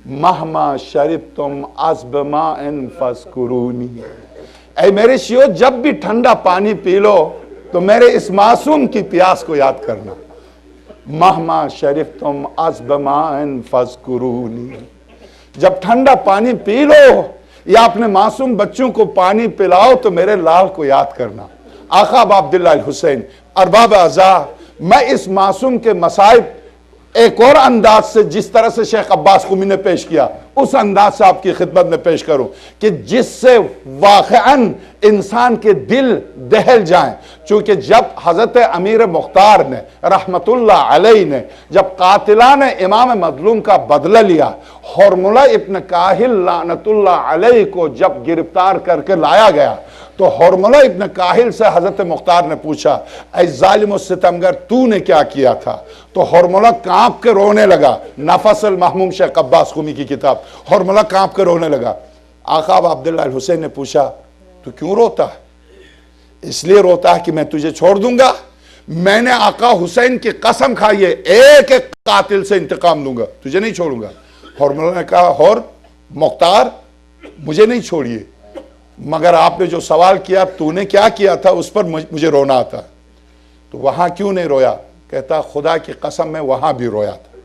مہما شربتم عذب ماء فاذکرونی، اے میرے شیعو جب بھی ٹھنڈا پانی پی لو تو میرے اس معصوم کی پیاس کو یاد کرنا۔ مہما شربتم عذب ماء فاذکرونی، جب ٹھنڈا پانی پی لو یا اپنے معصوم بچوں کو پانی پلاؤ تو میرے لال کو یاد کرنا۔ آقا ابا عبداللہ الحسین ارباب اعضاء، میں اس معصوم کے مصائب ایک اور انداز سے، جس طرح سے شیخ عباس قمی نے پیش کیا، اس انداز سے آپ کی خدمت میں پیش کروں کہ جس سے واقعاً انسان کے دل دہل جائیں۔ چونکہ جب حضرت امیر مختار نے رحمت اللہ علیہ نے جب قاتلان امام مظلوم کا بدلہ لیا، حرملہ ابن کاہل لعنت اللہ علیہ کو جب گرفتار کر کے لایا گیا تو حرملہ ابن کاہل سے حضرت مختار نے پوچھا، اے ظالم و ستمگر تو نے کیا کیا تھا؟ تو حرملہ کانپ کے رونے لگا۔ نفس المحموم شیخ عباس قمی کی کتاب، حرملہ کانپ کے رونے لگا۔ آقا ابا عبداللہ الحسین نے پوچھا، تو کیوں روتا ہے؟ اس لیے روتا ہے کہ میں تجھے چھوڑ دوں گا؟ میں نے آقا حسین کی قسم کھائی ہے ایک ایک قاتل سے انتقام دوں گا، تجھے نہیں چھوڑوں گا۔ حرملہ نے کہا، اور مختار مجھے نہیں چھوڑیے، مگر آپ نے جو سوال کیا تو نے کیا کیا تھا اس پر مجھے رونا آتا۔ تو وہاں کیوں نہیں رویا؟ کہتا خدا کی قسم میں وہاں بھی رویا تھا۔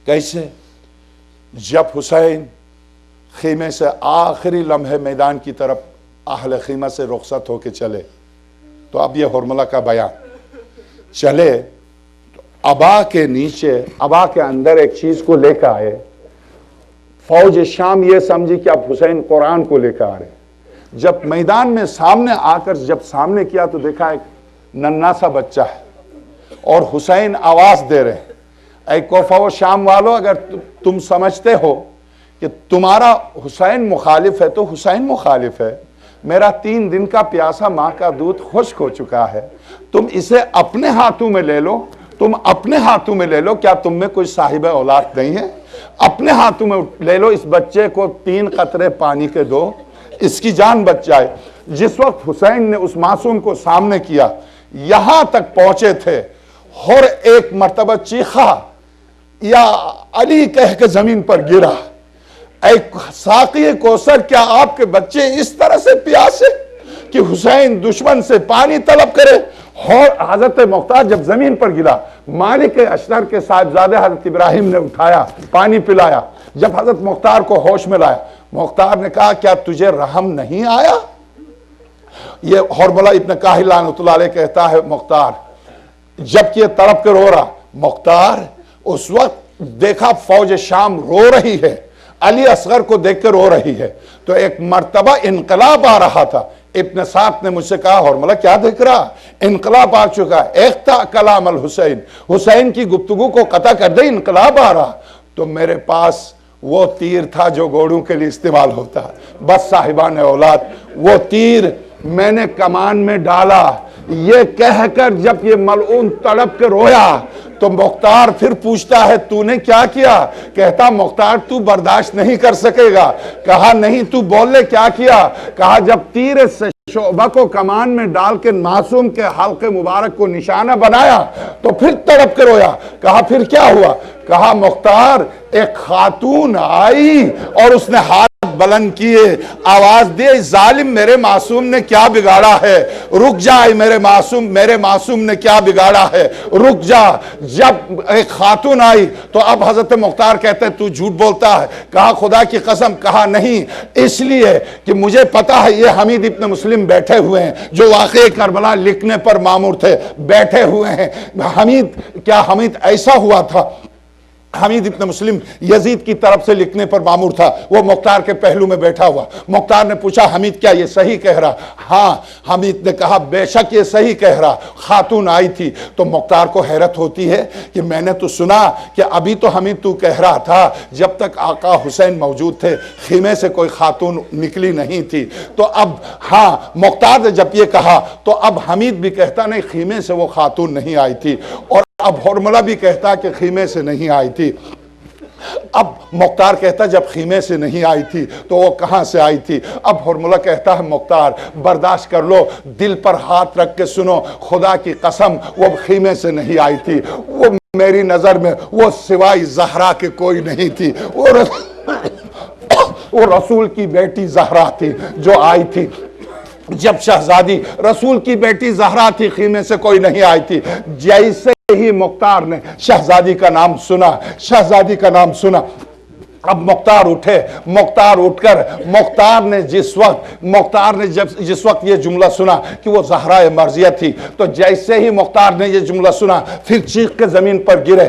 کیسے؟ جب حسین خیمے سے آخری لمحے میدان کی طرف اہل خیمہ سے رخصت ہو کے چلے، تو اب یہ حرملہ کا بیان چلے تو ابا کے نیچے، ابا کے اندر ایک چیز کو لے کے آئے۔ فوج شام یہ سمجھی کہ اب حسین قرآن کو لے کر آ رہے۔ جب میدان میں سامنے آ کر جب سامنے کیا تو دیکھا ایک ننھا سا بچہ ہے اور حسین آواز دے رہے ہیں، اے کوفہ و شام والو، اگر تم سمجھتے ہو کہ تمہارا حسین مخالف ہے تو حسین مخالف ہے۔ میرا 3 دن کا پیاسا ماں کا دودھ خشک ہو چکا ہے، تم اسے اپنے ہاتھوں میں لے لو، تم اپنے ہاتھوں میں لے لو۔ کیا تم میں کوئی صاحب اولاد نہیں ہے؟ اپنے ہاتھوں میں لے لو، اس بچے کو 3 قطرے پانی کے دو، اس کی جان بچ جائے۔ جس وقت حسین نے اس معصوم کو سامنے کیا، یہاں تک پہنچے تھے اور ایک مرتبہ چیخا، یا علی کہہ کے زمین پر گرا، اے ساقی کوثر، کیا آپ کے بچے اس طرح سے پیاسے کہ حسین دشمن سے پانی طلب کرے؟ اور حضرت مختار جب زمین پر گرا، مالک اشتر کے صاحبزادے حضرت ابراہیم نے اٹھایا، پانی پلایا۔ جب حضرت مختار کو ہوش میں لایا، مختار نے کہا، کیا تجھے رحم نہیں آیا؟ یہ حرملہ ابن کاہل لعنت اللہ علیہ کہتا ہے، مختار جب کہ یہ تڑپ کے رو رہا، مختار اس وقت دیکھا فوج شام رو رہی ہے، علی اصغر کو دیکھ کے رو رہی ہے، تو ایک مرتبہ انقلاب آ رہا تھا۔ ابن سعد نے مجھ سے کہا، حرملہ کیا دیکھ رہا؟ انقلاب آ چکا ہے، اقطع کلام الحسین، حسین کی گفتگو کو قطع کر دے، انقلاب آ رہا۔ تو میرے پاس وہ تیر تھا جو گھوڑوں کے لیے استعمال ہوتا ہے، بس صاحبان اولاد، وہ تیر میں نے کمان میں ڈالا۔ یہ کہہ کر جب یہ ملعون تڑپ کے رویا تو مختار پھر پوچھتا ہے، تو نے کیا کیا؟ کہتا مختار تو برداشت نہیں کر سکے گا۔ کہا نہیں، تو بول لے کیا کیا؟ کہا جب تیر سے شعبہ کو کمان میں ڈال کے معصوم کے حلق مبارک کو نشانہ بنایا تو پھر تڑپ کے رویا۔ کہا پھر کیا ہوا؟ کہا مختار ایک خاتون آئی اور اس نے ہاتھ بلند کیے، آواز دی، ظالم میرے معصوم نے کیا بگاڑا ہے؟ رک جا میرے معصوم نے کیا بگاڑا ہے؟ رک جا۔ جب ایک خاتون آئی تو اب حضرت مختار کہتے ہیں تو جھوٹ بولتا ہے۔ کہا خدا کی قسم، کہا نہیں، اس لیے کہ مجھے پتا ہے یہ حمید ابن مسلم بیٹھے ہوئے ہیں جو واقعہ کربلا لکھنے پر مامور تھے، بیٹھے ہوئے ہیں۔ حمید ایسا ہوا تھا، حمید ابن مسلم یزید کی طرف سے لکھنے پر مامور تھا، وہ مختار کے پہلو میں بیٹھا ہوا۔ مختار نے پوچھا حمید کیا یہ صحیح کہہ رہا؟ ہاں۔ حمید نے کہا بے شک یہ صحیح کہہ رہا، خاتون آئی تھی۔ تو مختار کو حیرت ہوتی ہے کہ میں نے تو سنا کہ ابھی تو حمید تو کہہ رہا تھا جب تک آقا حسین موجود تھے خیمے سے کوئی خاتون نکلی نہیں تھی، تو اب ہاں مختار نے جب یہ کہا تو اب حمید بھی کہتا نہیں خیمے سے وہ خاتون نہیں آئی تھی، اور اب حرملہ بھی کہتا کہ خیمے سے نہیں آئی تھی۔ اب مختار کہتا جب خیمے سے نہیں آئی تھی تو وہ کہاں سے آئی تھی؟ اب حرملہ کہتا ہے مختار برداشت کر لو، دل پر ہاتھ رکھ کے سنو، خدا کی قسم وہ خیمے سے نہیں آئی تھی، وہ میری نظر میں وہ سوائے زہرا کے کوئی نہیں تھی، وہ رسول کی بیٹی زہرا تھی جو آئی تھی۔ جب شہزادی رسول کی بیٹی زہرا تھی، خیمے سے کوئی نہیں آئی تھی، جیسے ہی مختار نے شہزادی کا نام سنا، شہزادی کا نام سنا، اب مختار اٹھے، مختار اٹھ کر مختار نے جس وقت یہ جملہ سنا کہ وہ زہرا مرضیہ تھی، تو جیسے ہی مختار نے یہ جملہ سنا پھر چیخ کے زمین پر گرے۔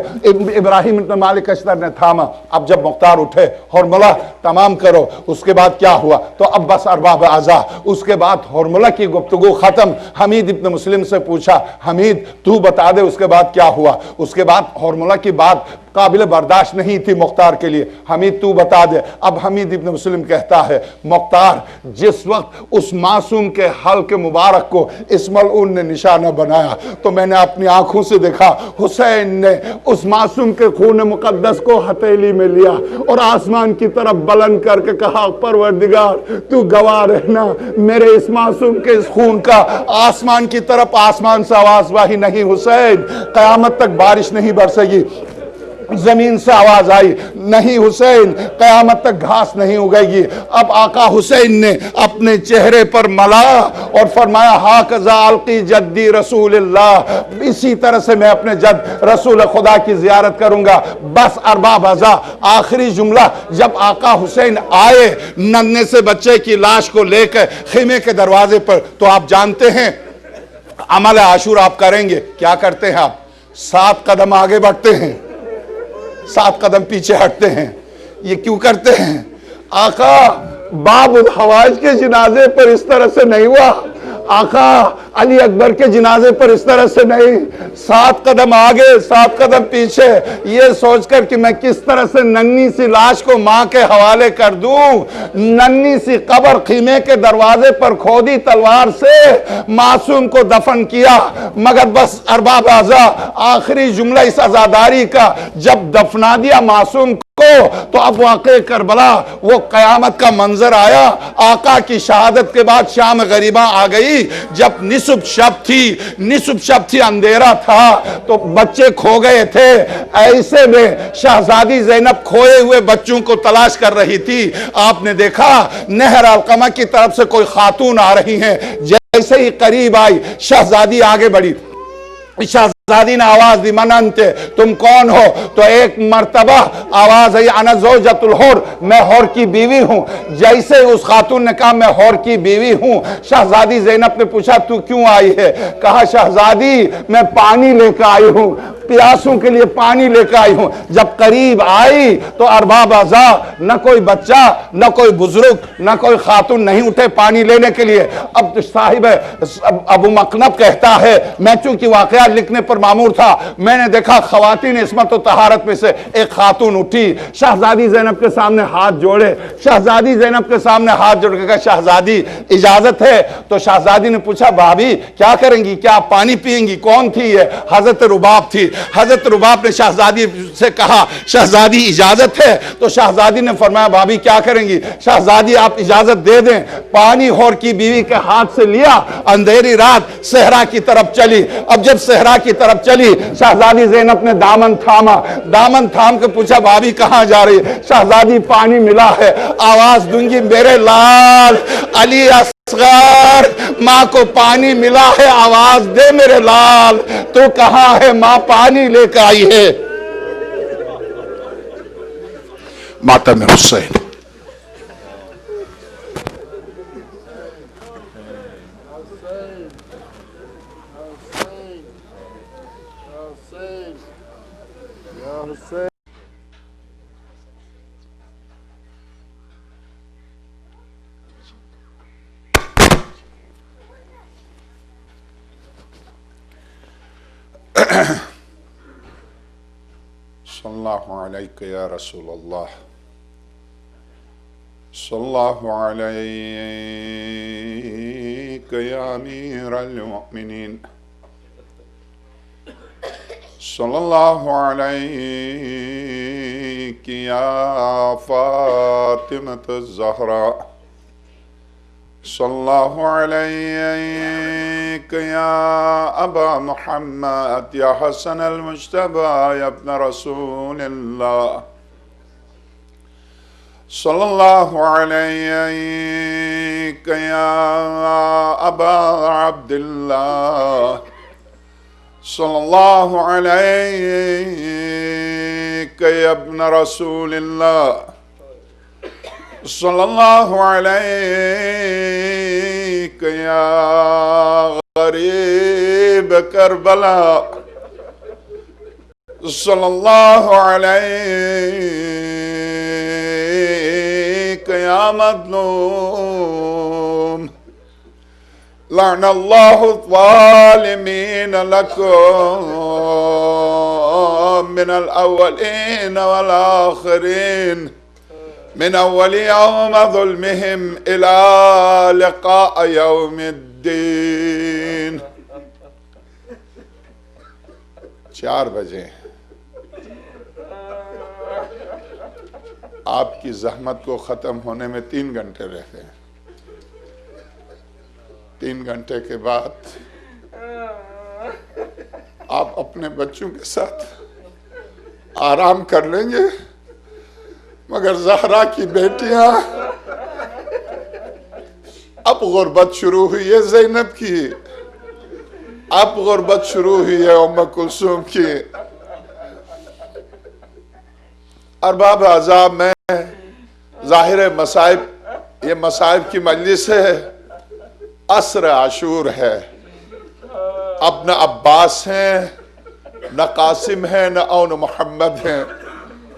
ابراہیم بن مالک اشتر نے تھاما۔ اب جب مختار اٹھے، ہرملہ تمام کرو، اس کے بعد کیا ہوا؟ تو اب بس ارباب اعضاء، اس کے بعد ہرملہ کی گفتگو ختم۔ حمید ابن مسلم سے پوچھا، حمید تو بتا دے اس کے بعد کیا ہوا؟ اس کے بعد ہرملہ کی بات قابل برداشت نہیں تھی مختار کے لیے، حمید تو بتا دے۔ اب حمید ابن مسلم کہتا ہے، مختار جس وقت اس معصوم کے حلق مبارک کو اس ملعون نے نشانہ بنایا تو میں نے اپنی آنکھوں سے دیکھا حسین نے اس معصوم کے خون مقدس کو ہتھیلی میں لیا اور آسمان کی طرف بلند کر کے کہا، پروردگار تو گواہ رہنا میرے اس معصوم کے اس خون کا آسمان کی طرف آسمان سے آواز واہی نہیں حسین، قیامت تک بارش نہیں برسے گی۔ زمین سے آواز آئی، نہیں حسین قیامت تک گھاس نہیں اگے گی۔ اب آقا حسین نے اپنے چہرے پر ملا اور فرمایا، ہاکذا القی جدی رسول اللہ، اسی طرح سے میں اپنے جد رسول خدا کی زیارت کروں گا۔ بس ارباب اعضاء، آخری جملہ جب آقا حسین آئے ننھے سے بچے کی لاش کو لے کر خیمے کے دروازے پر، تو آپ جانتے ہیں عمل عاشور آپ کریں گے، کیا کرتے ہیں آپ؟ 7 قدم آگے بڑھتے ہیں، 7 قدم پیچھے ہٹتے ہیں۔ یہ کیوں کرتے ہیں؟ آقا باب الحوائج کے جنازے پر اس طرح سے نہیں ہوا، آقا علی اکبر کے جنازے پر اس طرح سے نہیں، 7 قدم آگے 7 قدم پیچھے، یہ سوچ کر کہ میں کس طرح سے ننھی سی لاش کو ماں کے حوالے کر دوں، ننھی سی قبر خیمے کے دروازے پر کھودی تلوار سے معصوم کو دفن کیا۔ مگر بس ارباب اعضاء، آخری جملہ اس عزاداری کا جب دفنا دیا معصوم کو، تو اب واقع کربلا وہ قیامت کا منظر آیا۔ آقا کی شہادت کے بعد شام غریباں آ گئی، جب نصف شب تھی اندھیرا تھا تو بچے کھو گئے تھے، ایسے میں شہزادی زینب کھوئے ہوئے بچوں کو تلاش کر رہی تھی۔ آپ نے دیکھا نہر علقمہ کی طرف سے کوئی خاتون آ رہی ہیں، جیسے ہی قریب آئی شہزادی آگے بڑھی، شہزادی نے آواز دی، من انت، تم کون ہو؟ تو ایک مرتبہ آواز ہے، انا زوجۃ الحر، میں حر کی بیوی ہوں۔ جیسے اس خاتون نے کہا میں حر کی بیوی ہوں، شہزادی زینب نے پوچھا تو کیوں آئی ہے؟ کہا شہزادی میں پانی لے کے آئی ہوں، پیاسوں کے لیے پانی لے کے آئی ہوں۔ جب قریب آئی تو ارباب اعضاء، نہ کوئی بچہ نہ کوئی بزرگ نہ کوئی خاتون نہیں اٹھے پانی لینے کے لیے۔ اب صاحب ابو مقنب کہتا ہے، میں چونکہ واقعہ لکھنے پر معمور تھا، میں نے دیکھا خواتین عصمت و طہارت میں سے ایک خاتون اٹھی، شہزادی زینب کے سامنے ہاتھ جوڑے، شہزادی زینب کے سامنے ہاتھ جوڑ کے کہا شہزادی اجازت ہے؟ تو شہزادی نے پوچھا بھابھی کیا کریں گی، کیا آپ پانی پیئیں گی؟ کون تھی یہ؟ حضرت رباب تھی۔ حضرت رباب نے شہزادی سے کہا شہزادی اجازت ہے؟ تو شہزادی نے فرمایا بھابھی کیا کریں گی؟ شہزادی آپ اجازت دے دیں۔ پانی حور کی بیوی کے ہاتھ سے لیا، اندھیری رات صحرا کی طرف چلی۔ اب جب صحرا کی طرف چلی شہزادی زینب نے دامن تھاما، دامن تھام کے پوچھا بھابھی کہاں جا رہی؟ شہزادی پانی ملا ہے، آواز دوں گی میرے لال علی اصغر، ماں کو پانی ملا ہے، آواز دے میرے لال، تو کہاں ہے؟ ماں پانی لے کے آئی ہے۔ ماتم حسین۔ صلی اللہ علیہ یا رسول اللہ، صلی اللہ علیہ یا امیر المؤمنین، صلی اللہ علیہ یا فاطمۃ الزہراء، صلی اللہ علیک یا ابا محمد یا حسن المجتبی یا ابن رسول اللہ صلی اللہ علیک یا ابا عبداللہ صلی اللہ علیک یا ابن رسول اللہ صلی اللہ علیک یا غریب کربلا صلی اللہ علیک یا مظلوم لعن اللہ الظالمین لکم من الاولین والآخرین من اول یوم ظلمهم الى لقاء یوم الدین 4 بجے آپ کی زحمت کو ختم ہونے میں 3 گھنٹے رہ گئے 3 گھنٹے کے بعد آپ اپنے بچوں کے ساتھ آرام کر لیں گے مگر زہرا کی بیٹیاں اب غربت شروع ہوئی ہے زینب کی اب غربت شروع ہوئی ہے ام کلثوم کی ارباب عذاب میں ظاہر مصائب یہ مصائب کی مجلس ہے عصر عاشور ہے اب نہ عباس ہیں نہ قاسم ہیں نہ اون محمد ہیں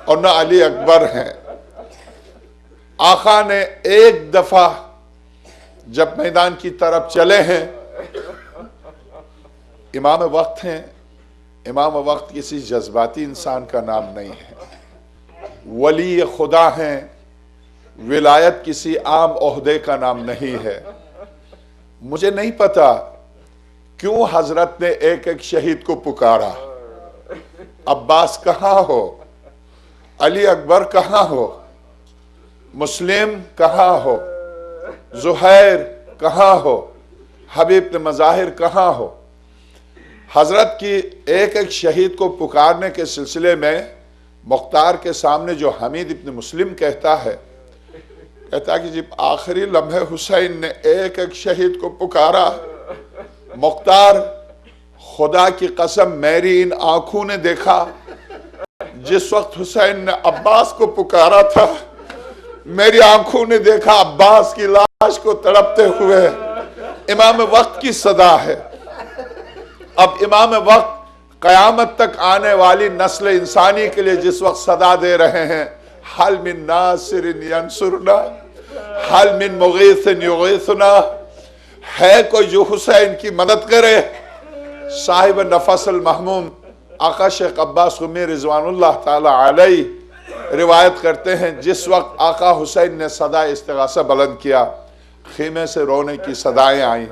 اور نہ علی اکبر ہیں آقا نے ایک دفعہ جب میدان کی طرف چلے ہیں امام وقت ہیں امام وقت کسی جذباتی انسان کا نام نہیں ہے ولی خدا ہیں ولایت کسی عام عہدے کا نام نہیں ہے مجھے نہیں پتا کیوں حضرت نے ایک ایک شہید کو پکارا عباس کہاں ہو علی اکبر کہاں ہو مسلم کہاں ہو زہیر کہاں ہو حبیب بن مظاہر کہاں ہو حضرت کی ایک ایک شہید کو پکارنے کے سلسلے میں مختار کے سامنے جو حمید ابن مسلم کہتا ہے کہ جب آخری لمحے حسین نے ایک ایک شہید کو پکارا مختار خدا کی قسم میری ان آنکھوں نے دیکھا جس وقت حسین نے عباس کو پکارا تھا میری آنکھوں نے دیکھا عباس کی لاش کو تڑپتے ہوئے امام وقت کی صدا ہے اب امام وقت قیامت تک آنے والی نسل انسانی کے لیے جس وقت صدا دے رہے ہیں حل من ناصر ینصرنا حل من مغیث یغیثنا ہے کوئی جو حسین کی مدد کرے صاحب نفس المحموم آقا شیخ عباس قمی رضوان اللہ تعالی علیہ روایت کرتے ہیں جس وقت آقا حسین نے صدا استغاثہ بلند کیا خیمے سے رونے کی صدائیں آئیں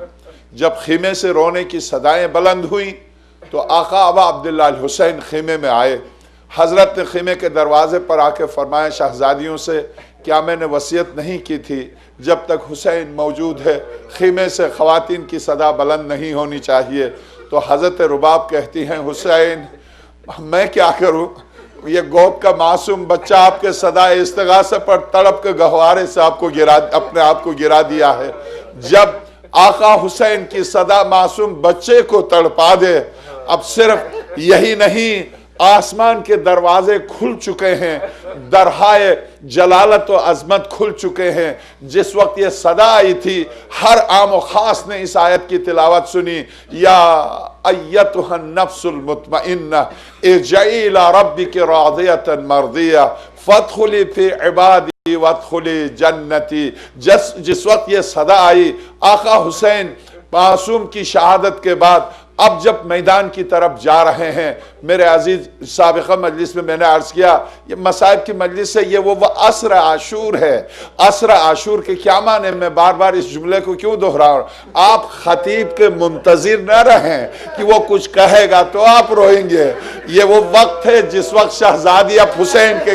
جب خیمے سے رونے کی صدائیں بلند ہوئیں تو آقا ابا عبداللہ الحسین خیمے میں آئے حضرت نے خیمے کے دروازے پر آ کے فرمایا شہزادیوں سے کیا میں نے وصیت نہیں کی تھی جب تک حسین موجود ہے خیمے سے خواتین کی صدا بلند نہیں ہونی چاہیے تو حضرت رباب کہتی ہیں حسین میں کیا کروں یہ گود کا معصوم بچہ آپ کے صدا استغاثہ پر تڑپ کے گہوارے سے اپنے آپ کو گرا دیا ہے جب آقا حسین کی صدا معصوم بچے کو تڑپا دے اب صرف یہی نہیں آسمان کے دروازے کھل چکے ہیں درہائے جلالت و عظمت کھل چکے ہیں جس وقت یہ صدا آئی تھی ہر عام و خاص نے اس آیت کی تلاوت سنی یا ایتها النفس المطمئنہ ارجعی الى ربک راضیۃ مرضیہ فادخلی فی عبادی وادخلی جنتی جس وقت یہ صدا آئی آقا حسین معصوم کی شہادت کے بعد اب جب میدان کی طرف جا رہے ہیں میرے عزیز سابقہ مجلس میں نے عرض کیا یہ مصائب کی مجلس ہے یہ وہ عصر عاشور ہے عصر عاشور کے کیا معنی میں بار بار اس جملے کو کیوں دہرا رہا ہوں آپ خطیب کے منتظر نہ رہیں کہ وہ کچھ کہے گا تو آپ روئیں گے یہ وہ وقت ہے جس وقت شہزادی اب حسین کے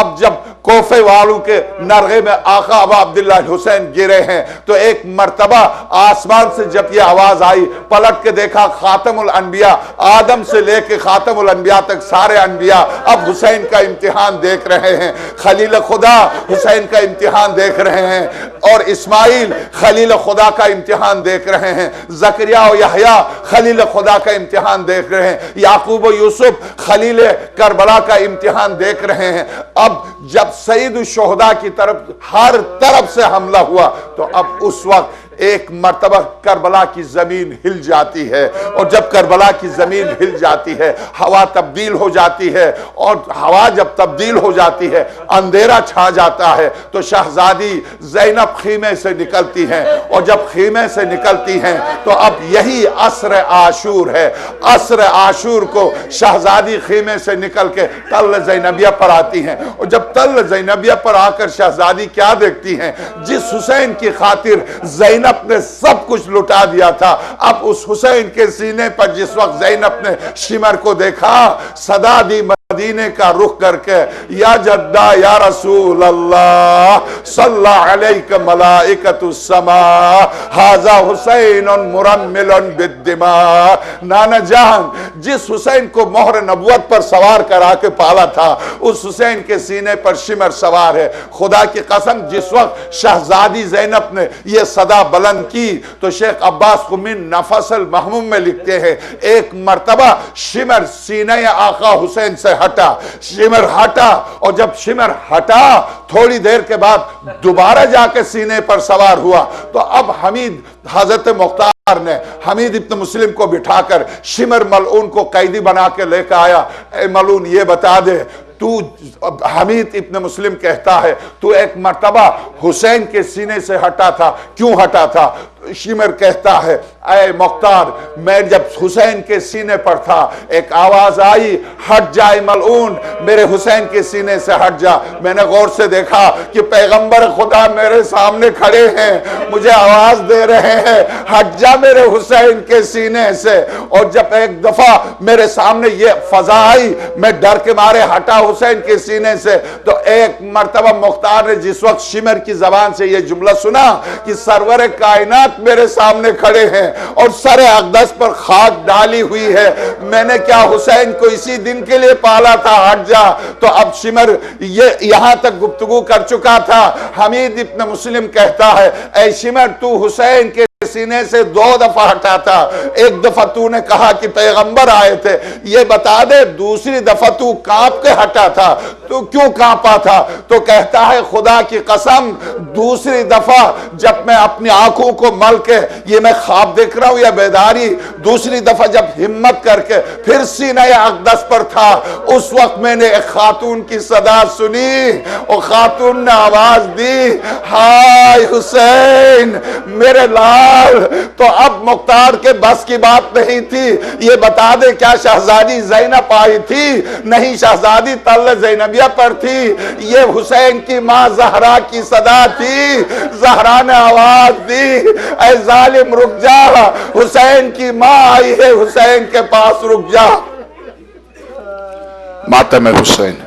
اب جب کوفے والوں کے نرغے میں آقا ابا عبداللہ حسین گرے ہیں تو ایک مرتبہ آسمان سے جب یہ آواز آئی، پلٹ کے دیکھا خاتم الانبیاء، آدم سے لے کے خاتم الانبیاء تک سارے انبیاء اب حسین کا امتحان دیکھ رہے ہیں، خلیل خدا حسین کا امتحان دیکھ رہے ہیں، اور اسماعیل خلیل خدا کا امتحان دیکھ رہے ہیں، زکریا و یحییٰ خلیل خدا کا امتحان دیکھ رہے ہیں، یعقوب و یوسف خلیل کربلا کا امتحان دیکھ رہے ہیں۔ اب جب سید الشہداء کی طرف ہر طرف سے حملہ ہوا تو اب اس وقت ایک مرتبہ کربلا کی زمین ہل جاتی ہے، اور جب کربلا کی زمین ہل جاتی ہے ہوا تبدیل ہو جاتی ہے، اور ہوا جب تبدیل ہو جاتی ہے اندھیرا چھا جاتا ہے تو شہزادی زینب خیمے سے نکلتی ہیں، اور جب خیمے سے نکلتی ہیں تو اب یہی عصر عاشور ہے۔ عصر عاشور کو شہزادی خیمے سے نکل کے تل زینبیہ پر آتی ہیں، اور جب تل زینبیہ پر آ کر شہزادی کیا دیکھتی ہیں؟ جس حسین کی خاطر زینب نے سب کچھ لٹا دیا تھا، اب اس حسین کے سینے پر جس وقت زینب نے شمر کو دیکھا، صدا دی مدینے کا رخ کر کے، یا جدہ یا رسول اللہ صلی علیک ملائکۃ السماء ھذا حسین مرمل بالدماء۔ نانا جان، جس حسین کو مہر نبوت پر سوار کرا کے پالا تھا اس حسین کے سینے پر شمر سوار ہے۔ خدا کی قسم، جس وقت شہزادی زینب نے یہ صدا بلند کی تو شیخ عباس قمی نفس المحموم میں لکھتے ہیں ایک مرتبہ شمر سینہ آقا حسین سے ہٹا، شمر ہٹا، اور جب شمر ہٹا تھوڑی دیر کے بعد دوبارہ جا کے سینے پر سوار ہوا تو اب حضرت مختار نے حمید ابن مسلم کو بٹھا کر شمر ملعون کو قیدی بنا کے لے کے آیا۔ اے ملعون، یہ بتا دے، تو حمید ابن مسلم کہتا ہے تو ایک مرتبہ حسین کے سینے سے ہٹا تھا، کیوں ہٹا تھا؟ شمر کہتا ہے اے مختار، میں جب حسین کے سینے پر تھا ایک آواز آئی، ہٹ جائے ملعون، میرے حسین کے سینے سے ہٹ جا۔ میں نے غور سے دیکھا کہ پیغمبر خدا میرے سامنے کھڑے ہیں، مجھے آواز دے رہے ہیں ہٹ جا میرے حسین کے سینے سے، اور جب ایک دفعہ میرے سامنے یہ فضا آئی میں ڈر کے مارے ہٹا حسین کے سینے سے، تو ایک مرتبہ مختار نے جس وقت شمر کی زبان سے یہ جملہ سنا کہ سرور کائنات میرے سامنے کھڑے ہیں اور سر اقدس پر خاک ڈالی ہوئی ہے، میں نے کیا حسین کو اسی دن کے لیے پالا تھا، ہٹ جا۔ تو اب شمر یہاں تک گفتگو کر چکا تھا۔ حمید ابن مسلم کہتا ہے اے شمر، تو حسین کے سینے سے 2 دفعہ ہٹا تھا، ایک دفعہ تو نے کہا کہ پیغمبر آئے تھے، یہ بتا دے دوسری دفعہ تو کانپ کے ہٹا تھا، تو کیوں کانپا تھا؟ تو کہتا ہے خدا کی قسم، دوسری دفعہ جب میں اپنی آنکھوں کو مل کے یہ میں خواب دیکھ رہا ہوں یا بیداری، دوسری دفعہ جب ہمت کر کے پھر سینہ اقدس پر تھا، اس وقت میں نے ایک خاتون کی صدا سنی اور خاتون نے آواز دی، ہائے حسین میرے لال۔ تو اب مختار کے بس کی بات نہیں تھی، یہ بتا دے کیا شہزادی زینب آئی تھی؟ نہیں، شہزادی تل زینبیہ پر تھی، یہ حسین کی ماں زہرا کی صدا تھی۔ زہرا نے آواز دی اے ظالم رک جا، حسین کی ماں آئی ہے، حسین کے پاس رک جا۔ ماتم حسین۔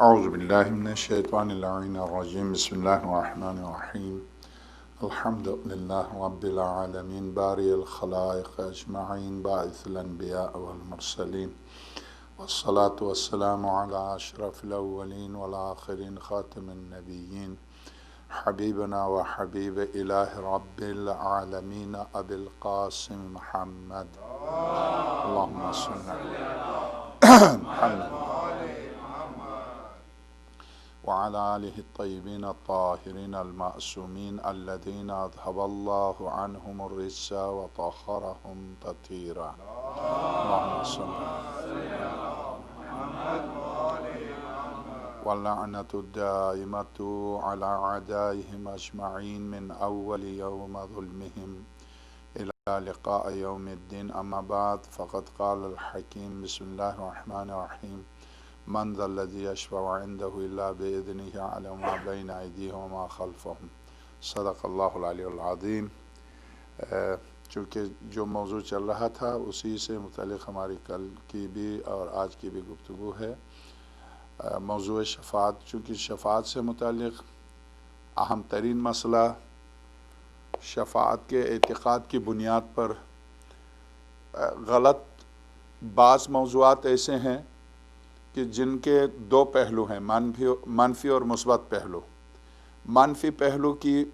اعوذ باللہ من الشیطان اللعین الرجیم، بسم اللہ الرحمن الرحیم، الحمدللہ رب العالمین، باری الخلائق اجمعین، باعث الانبیاء والمرسلین، والصلاة والسلام علی اشرف الاولین والآخرین، خاتم النبیین، حبیبنا و حبیب الہ رب العالمین، ابی القاسم محمد، اللہم صل علی محمد وعلى آله الطيبين الطاهرين المعصومين الذين أذهب الله عنهم الرجس وطهرهم تطهيرا. اللهم صل واللعنة الدائمة على أعدائهم أجمعين من أول يوم ظلمهم إلى لقاء يوم الدين. أما بعد، فقد قال الحكيم بسم الله الرحمن الرحيم: من ذا الذی یشفع عندہ الا بإذنہ یعلم ما بین ایدیہم وما خلفہم صدق اللہ العلی العظیم۔ چونکہ جو موضوع چل رہا تھا اسی سے متعلق ہماری کل کی بھی اور آج کی بھی گفتگو ہے۔ موضوع شفاعت، چونکہ شفاعت سے متعلق اہم ترین مسئلہ شفاعت کے اعتقاد کی بنیاد پر غلط بعض موضوعات ایسے ہیں کہ جن کے دو پہلو ہیں، منفی اور مثبت پہلو۔ منفی پہلو کی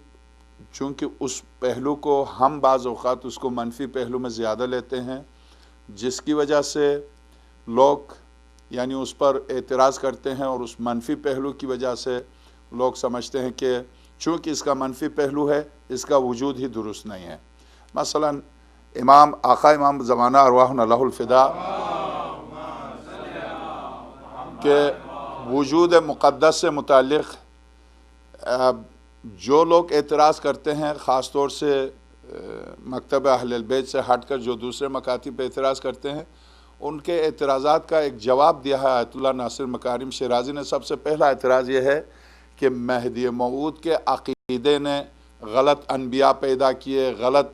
چونکہ اس پہلو کو ہم بعض اوقات اس کو منفی پہلو میں زیادہ لیتے ہیں، جس کی وجہ سے لوگ یعنی اس پر اعتراض کرتے ہیں، اور اس منفی پہلو کی وجہ سے لوگ سمجھتے ہیں کہ چونکہ اس کا منفی پہلو ہے اس کا وجود ہی درست نہیں ہے۔ مثلا آقا امام زمانہ ارواحنا لہ الفداء کہ وجود مقدس سے متعلق جو لوگ اعتراض کرتے ہیں، خاص طور سے مکتب اہل البیت سے ہٹ کر جو دوسرے مکاتب پہ اعتراض کرتے ہیں، ان کے اعتراضات کا ایک جواب دیا ہے آیت اللہ ناصر مکارم شیرازی نے۔ سب سے پہلا اعتراض یہ ہے کہ مہدی موعود کے عقیدے نے غلط انبیاء پیدا کیے، غلط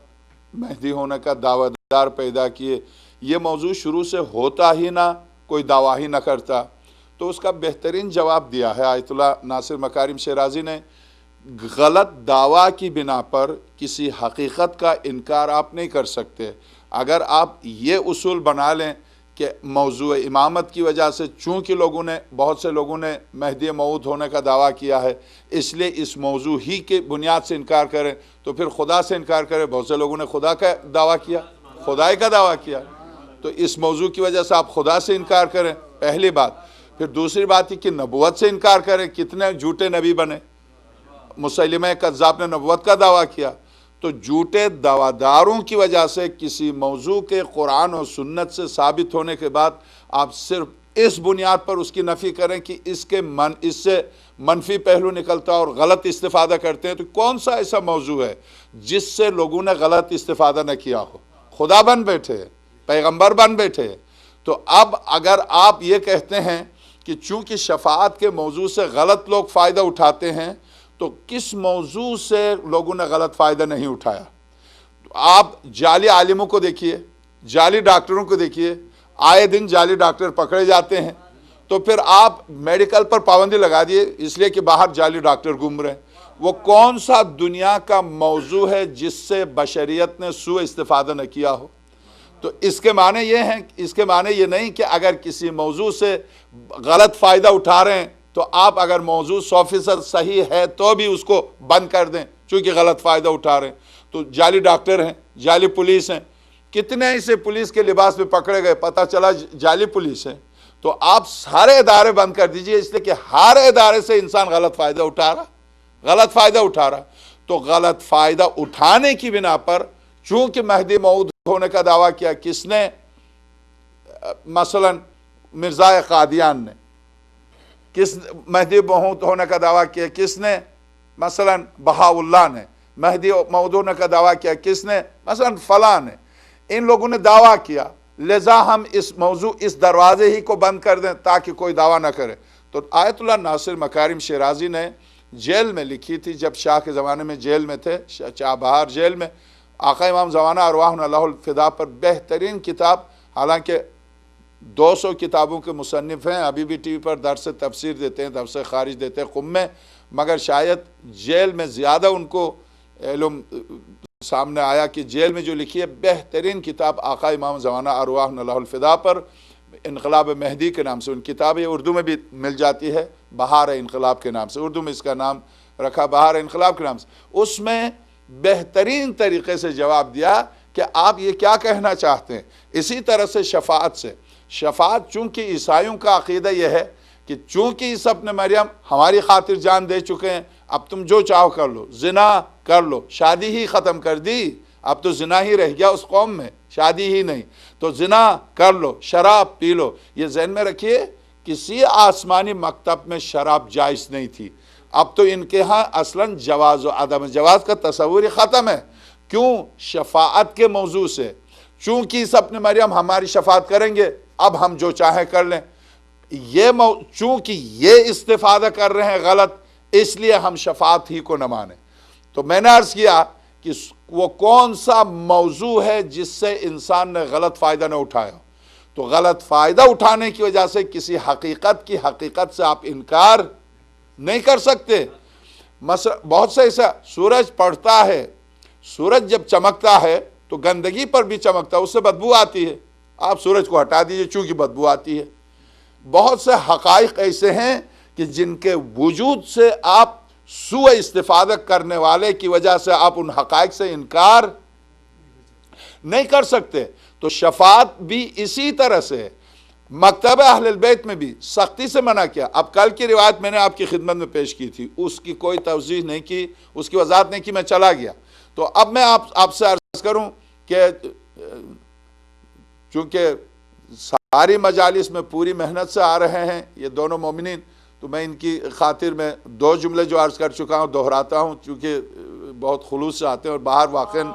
مہدی ہونے کا دعویٰ دار پیدا کیے، یہ موضوع شروع سے ہوتا ہی نہ، کوئی دعویٰ ہی نہ کرتا۔ تو اس کا بہترین جواب دیا ہے آیت اللہ ناصر مکارم شیرازی نے۔ غلط دعویٰ کی بنا پر کسی حقیقت کا انکار آپ نہیں کر سکتے۔ اگر آپ یہ اصول بنا لیں کہ موضوع امامت کی وجہ سے چونکہ بہت سے لوگوں نے مہدی موعود ہونے کا دعویٰ کیا ہے، اس لیے اس موضوع ہی کے بنیاد سے انکار کریں، تو پھر خدا سے انکار کریں۔ بہت سے لوگوں نے خدا کا دعویٰ کیا، خدائی کا دعویٰ کیا، تو اس موضوع کی وجہ سے آپ خدا سے انکار کریں، پہلی بات۔ پھر دوسری بات یہ کہ نبوت سے انکار کریں۔ کتنے جھوٹے نبی بنے، مسیلمہ کذاب نے نبوت کا دعویٰ کیا۔ تو جھوٹے دعویٰداروں کی وجہ سے کسی موضوع کے قرآن اور سنت سے ثابت ہونے کے بعد آپ صرف اس بنیاد پر اس کی نفی کریں کہ اس سے منفی پہلو نکلتا اور غلط استفادہ کرتے ہیں، تو کون سا ایسا موضوع ہے جس سے لوگوں نے غلط استفادہ نہ کیا ہو؟ خدا بن بیٹھے، پیغمبر بن بیٹھے۔ تو اب اگر آپ یہ کہتے ہیں کہ چونکہ شفاعت کے موضوع سے غلط لوگ فائدہ اٹھاتے ہیں، تو کس موضوع سے لوگوں نے غلط فائدہ نہیں اٹھایا؟ آپ جعلی عالموں کو دیکھیے، جعلی ڈاکٹروں کو دیکھیے، آئے دن جعلی ڈاکٹر پکڑے جاتے ہیں۔ تو پھر آپ میڈیکل پر پابندی لگا دیے اس لیے کہ باہر جعلی ڈاکٹر گھوم رہے ہیں۔ وہ کون سا دنیا کا موضوع ہے جس سے بشریت نے سوء استفادہ نہ کیا ہو؟ تو اس کے معنی یہ نہیں کہ اگر کسی موضوع سے غلط فائدہ اٹھا رہے ہیں تو آپ اگر موضوع 100% صحیح ہے تو بھی اس کو بند کر دیں چونکہ غلط فائدہ اٹھا رہے ہیں۔ تو جعلی ڈاکٹر ہیں، جعلی پولیس ہیں، کتنے ایسے پولیس کے لباس میں پکڑے گئے، پتہ چلا جعلی پولیس ہیں۔ تو آپ سارے ادارے بند کر دیجئے، اس لیے کہ ہر ادارے سے انسان غلط فائدہ اٹھا رہا۔ تو غلط فائدہ اٹھانے کی بنا پر چونکہ مہدی موعود ہونے کا دعویٰ کیا کس نے؟ مثلا مرزا قادیان نے۔ کس مہدی موعود ہونے کا دعویٰ کیا کس نے؟ مثلا بہاءاللہ نے۔ مہدی موعود ہونے کا دعویٰ کیا کس نے؟ مثلا فلاں نے۔ ان لوگوں نے دعویٰ کیا، لذا ہم اس دروازے ہی کو بند کر دیں تاکہ کوئی دعویٰ نہ کرے۔ تو آیت اللہ ناصر مکارم شیرازی نے جیل میں لکھی تھی، جب شاہ کے زمانے میں جیل میں تھے، چاہ بہار جیل میں، آقا امام زمانہ ارواحنا لہ الفداء پر بہترین کتاب، حالانکہ 200 کتابوں کے مصنف ہیں، ابھی بھی ٹی وی پر درس تفسیر دیتے ہیں، درس خارج دیتے ہیں قم میں، مگر شاید جیل میں زیادہ ان کو علم سامنے آیا کہ جیل میں جو لکھی ہے بہترین کتاب آقا امام زمانہ ارواحنا لہ الفداء پر، انقلاب مہدی کے نام سے ان کتاب یہ اردو میں بھی مل جاتی ہے، بہار انقلاب کے نام سے، اردو میں اس کا نام رکھا بہار انقلاب کے نام سے۔ اس میں بہترین طریقے سے جواب دیا کہ آپ یہ کیا کہنا چاہتے ہیں۔ اسی طرح سے شفاعت چونکہ عیسائیوں کا عقیدہ یہ ہے کہ چونکہ عیسی ابن مریم ہماری خاطر جان دے چکے ہیں، اب تم جو چاہو کر لو، زنا کر لو، شادی ہی ختم کر دی، اب تو زنا ہی رہ گیا اس قوم میں، شادی ہی نہیں، تو زنا کر لو، شراب پی لو۔ یہ ذہن میں رکھیے کسی آسمانی مکتب میں شراب جائز نہیں تھی، اب تو ان کے ہاں اصلاً جواز و عدم جواز کا تصور ہی ختم ہے۔ کیوں؟ شفاعت کے موضوع سے، چونکہ عیسی ابن مریم ہماری شفاعت کریں گے، اب ہم جو چاہیں کر لیں۔ چونکہ یہ استفادہ کر رہے ہیں غلط، اس لیے ہم شفاعت ہی کو نہ مانیں۔ تو میں نے عرض کیا کہ وہ کون سا موضوع ہے جس سے انسان نے غلط فائدہ نہ اٹھایا؟ تو غلط فائدہ اٹھانے کی وجہ سے کسی حقیقت کی حقیقت سے آپ انکار نہیں کر سکتے۔ مثلا بہت سے ایسا سورج پڑتا ہے، سورج جب چمکتا ہے تو گندگی پر بھی چمکتا ہے، اس سے بدبو آتی ہے، آپ سورج کو ہٹا دیجئے چونکہ بدبو آتی ہے۔ بہت سے حقائق ایسے ہیں کہ جن کے وجود سے آپ سوء استفادہ کرنے والے کی وجہ سے آپ ان حقائق سے انکار نہیں کر سکتے۔ تو شفاعت بھی اسی طرح سے مکتبہ اہل البیت میں بھی سختی سے منع کیا۔ اب کل کی روایت میں نے آپ کی خدمت میں پیش کی تھی، اس کی کوئی توضیح نہیں کی، اس کی وضاحت نہیں کی، میں چلا گیا۔ تو اب میں آپ سے عرض کروں کہ چونکہ ساری مجالس میں پوری محنت سے آ رہے ہیں یہ دونوں مومنین، تو میں ان کی خاطر میں دو جملے جو عرض کر چکا ہوں دہراتا ہوں، چونکہ بہت خلوص سے آتے ہیں اور باہر واقعاً